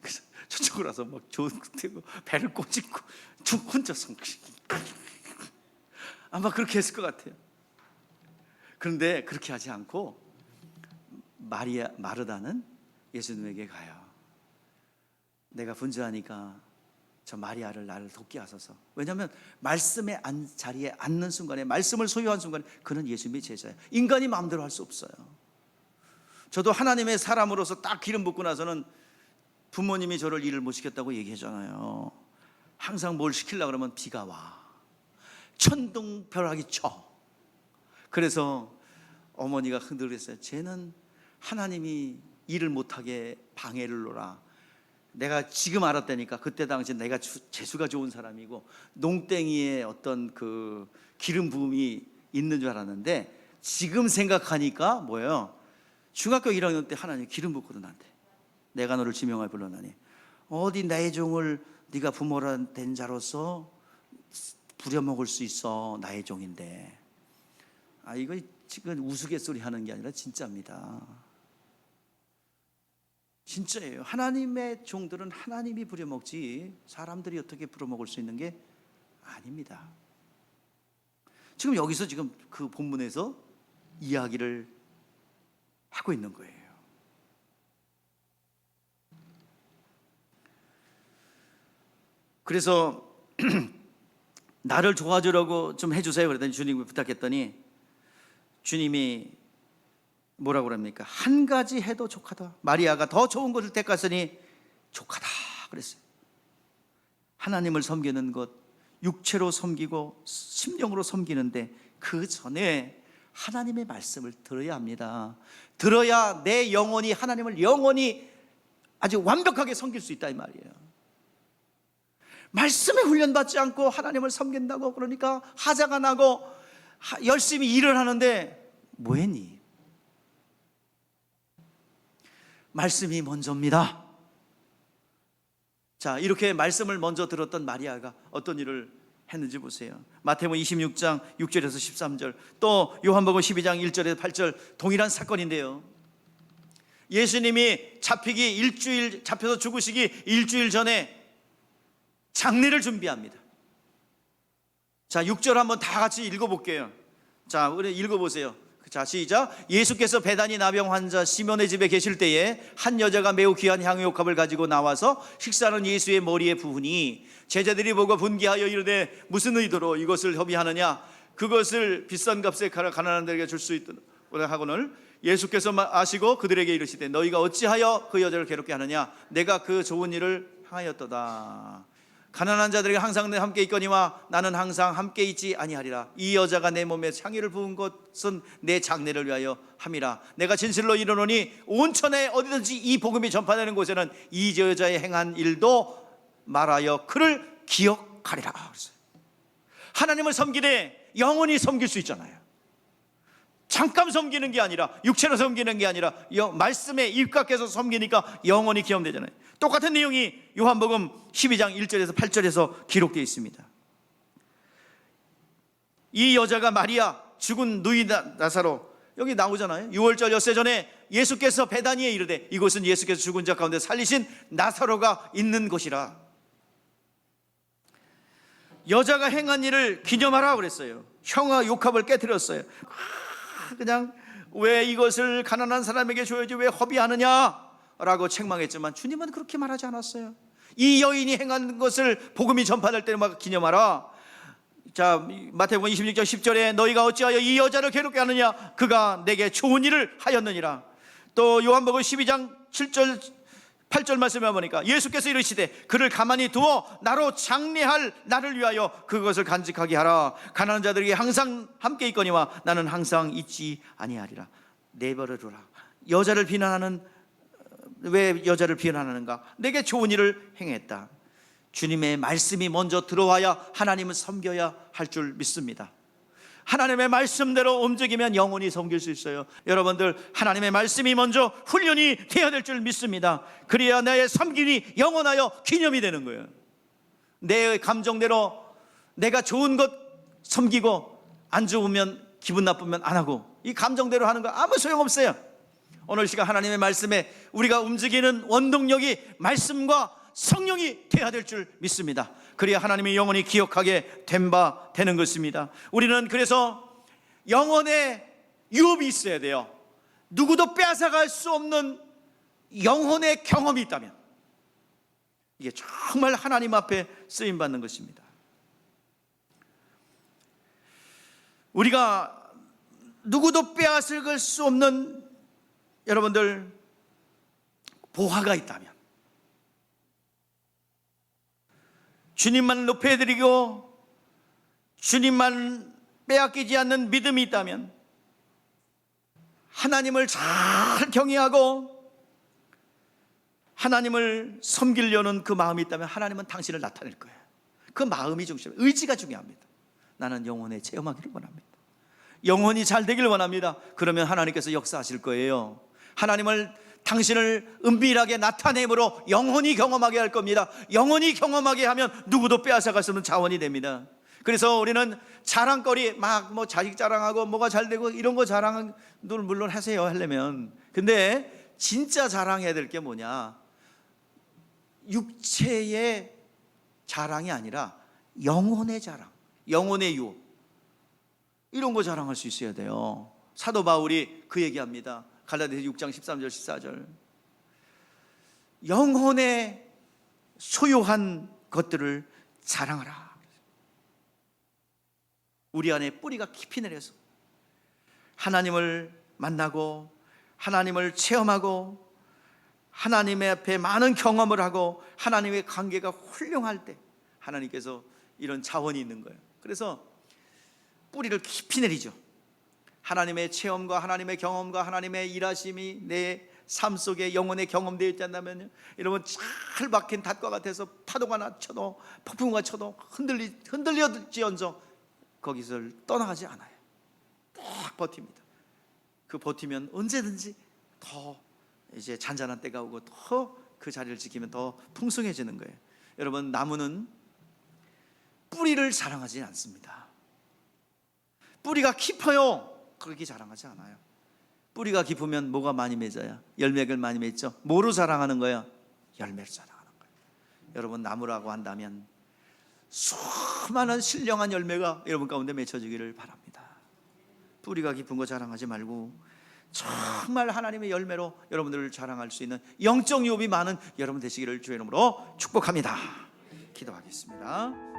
그래서 저쪽으로 와서 막 조대고 배를 꼬집고 혼자서 아마 그렇게 했을 것 같아요. 그런데 그렇게 하지 않고 마르다는 예수님에게 가요. 내가 분주하니까 저 마리아를 나를 돕게 하소서. 왜냐하면 말씀의 자리에 앉는 순간에, 말씀을 소유한 순간에 그는 예수님의 제자예요. 인간이 마음대로 할 수 없어요. 저도 하나님의 사람으로서 딱 기름 붓고 나서는 부모님이 저를 일을 못 시켰다고 얘기하잖아요. 항상 뭘 시키려고 그러면 비가 와, 천둥벼락이 쳐. 그래서 어머니가 흔들었어요. 쟤는 하나님이 일을 못하게 방해를 놓으라. 내가 지금 알았다니까. 그때 당시 내가 재수가 좋은 사람이고 농땡이에 어떤 그 기름 부음이 있는 줄 알았는데 지금 생각하니까 뭐예요? 중학교 1학년 때 하나님 기름 붓거든 나한테. 내가 너를 지명하여 불러나니 어디 나의 종을 네가 부모라 된 자로서 부려먹을 수 있어. 나의 종인데. 이거 지금 우스갯소리 하는 게 아니라 진짜입니다. 진짜예요. 하나님의 종들은 하나님이 부려먹지 사람들이 어떻게 부려먹을 수 있는 게 아닙니다. 지금 여기서 지금 그 본문에서 이야기를 하고 있는 거예요. 그래서 나를 도와주라고 좀 해주세요 그랬더니 주님이 부탁했더니 주님이 뭐라고 그럽니까? 한 가지 해도 족하다. 마리아가 더 좋은 것을 택했으니 족하다 그랬어요. 하나님을 섬기는 것, 육체로 섬기고 심령으로 섬기는데 그 전에 하나님의 말씀을 들어야 합니다. 들어야 내 영혼이 하나님을 영원히 아주 완벽하게 섬길 수 있다 이 말이에요. 말씀에 훈련받지 않고 하나님을 섬긴다고 그러니까 하자가 나고 열심히 일을 하는데 뭐 했니? 말씀이 먼저입니다. 자, 이렇게 말씀을 먼저 들었던 마리아가 어떤 일을 했는지 보세요. 마태복음 26장 6절에서 13절, 또 요한복음 12장 1절에서 8절 동일한 사건인데요. 예수님이 잡혀서 죽으시기 일주일 전에 장례를 준비합니다. 자, 6절 한번 다 같이 읽어볼게요. 자, 우리 읽어보세요. 자, 시작. 예수께서 베다니 나병 환자 시몬의 집에 계실 때에 한 여자가 매우 귀한 향유옥합을 가지고 나와서 식사는 예수의 머리에 부으니 제자들이 보고 분기하여 이르되 무슨 의도로 이것을 협의하느냐, 그것을 비싼 값에 가난한 자에게 줄 수 있도록 하고는 예수께서 아시고 그들에게 이르시되 너희가 어찌하여 그 여자를 괴롭게 하느냐, 내가 그 좋은 일을 행하였도다. 가난한 자들에게 항상 함께 있거니와 나는 항상 함께 있지 아니하리라. 이 여자가 내 몸에 향유를 부은 것은 내 장례를 위하여 함이라. 내가 진실로 이르노니 온 천에 어디든지 이 복음이 전파되는 곳에는 이 여자의 행한 일도 말하여 그를 기억하리라. 하나님을 섬기되 영원히 섬길 수 있잖아요. 잠깐 섬기는 게 아니라, 육체로 섬기는 게 아니라 말씀에 입각해서 섬기니까 영원히 기억되잖아요. 똑같은 내용이 요한복음 12장 1절에서 8절에서 기록되어 있습니다. 이 여자가 마리아, 죽은 누이 나사로, 여기 나오잖아요. 6월절 엿새 전에 예수께서 베다니에 이르되 이곳은 예수께서 죽은 자 가운데 살리신 나사로가 있는 곳이라. 여자가 행한 일을 기념하라 그랬어요. 형아 욕합을 깨뜨렸어요. 그냥 왜 이것을 가난한 사람에게 줘야지 왜 허비하느냐 라고 책망했지만 주님은 그렇게 말하지 않았어요. 이 여인이 행한 것을 복음이 전파될 때마다 기념하라. 자, 마태복음 26장 10절에 너희가 어찌하여 이 여자를 괴롭게 하느냐, 그가 내게 좋은 일을 하였느니라. 또 요한복음 12장 7절 8절 말씀에 보니까 예수께서 이르시되 그를 가만히 두어 나로 장례할 나를 위하여 그것을 간직하게 하라. 가난한 자들에게 항상 함께 있거니와 나는 항상 있지 아니하리라. 내버려두라. 여자를 비난하는, 왜 여자를 비난하는가? 내게 좋은 일을 행했다. 주님의 말씀이 먼저 들어와야 하나님을 섬겨야 할 줄 믿습니다. 하나님의 말씀대로 움직이면 영원히 섬길 수 있어요. 여러분들, 하나님의 말씀이 먼저 훈련이 되어야 될 줄 믿습니다. 그래야 나의 섬김이 영원하여 기념이 되는 거예요. 내 감정대로 내가 좋은 것 섬기고 안 좋으면, 기분 나쁘면 안 하고, 이 감정대로 하는 거 아무 소용없어요. 오늘 시간 하나님의 말씀에 우리가 움직이는 원동력이 말씀과 성령이 되어야 될 줄 믿습니다. 그래야 하나님이 영원히 기억하게 된 바 되는 것입니다. 우리는 그래서 영혼의 유업이 있어야 돼요. 누구도 빼앗아갈 수 없는 영혼의 경험이 있다면 이게 정말 하나님 앞에 쓰임받는 것입니다. 우리가 누구도 빼앗을 수 없는, 여러분들, 보화가 있다면, 주님만 높여드리고 주님만 빼앗기지 않는 믿음이 있다면, 하나님을 잘 경외하고 하나님을 섬기려는 그 마음이 있다면 하나님은 당신을 나타낼 거예요. 그 마음이 중심이에요. 의지가 중요합니다. 나는 영혼에 체험하기를 원합니다. 영혼이 잘 되길 원합니다. 그러면 하나님께서 역사하실 거예요. 하나님을, 당신을 은밀하게 나타내므로 영혼이 경험하게 할 겁니다. 영혼이 경험하게 하면 누구도 빼앗아갈 수 없는 자원이 됩니다. 그래서 우리는 자랑거리, 막 자식 자랑하고 뭐가 잘 되고 이런 거 자랑은 물론 하세요, 하려면. 근데 진짜 자랑해야 될 게 뭐냐, 육체의 자랑이 아니라 영혼의 자랑, 영혼의 유업, 이런 거 자랑할 수 있어야 돼요. 사도 바울이 그 얘기합니다. 갈라디아서 6장 13절 14절. 영혼의 소유한 것들을 자랑하라. 우리 안에 뿌리가 깊이 내려서 하나님을 만나고 하나님을 체험하고 하나님의 앞에 많은 경험을 하고 하나님의 관계가 훌륭할 때 하나님께서 이런 자원이 있는 거예요. 그래서 뿌리를 깊이 내리죠. 하나님의 체험과 하나님의 경험과 하나님의 일하심이 내 삶 속에 영혼의 경험되어 있지 않다면요, 여러분, 잘 박힌 닷과 같아서 파도가 쳐도 폭풍우가 쳐도 흔들려질지언정 거기서 떠나가지 않아요. 딱 버팁니다. 그 버티면 언제든지 더 이제 잔잔한 때가 오고 더 그 자리를 지키면 더 풍성해지는 거예요. 여러분, 나무는 뿌리를 자랑하지 않습니다. 뿌리가 깊어요. 그렇게 자랑하지 않아요. 뿌리가 깊으면 뭐가 많이 맺어요? 열매를 많이 맺죠. 뭐로 자랑하는 거예요? 열매를 자랑하는 거예요. 여러분, 나무라고 한다면 수많은 신령한 열매가 여러분 가운데 맺혀지기를 바랍니다. 뿌리가 깊은 거 자랑하지 말고 정말 하나님의 열매로 여러분들을 자랑할 수 있는 영적 유업이 많은 여러분 되시기를 주의 이름으로 축복합니다. 기도하겠습니다.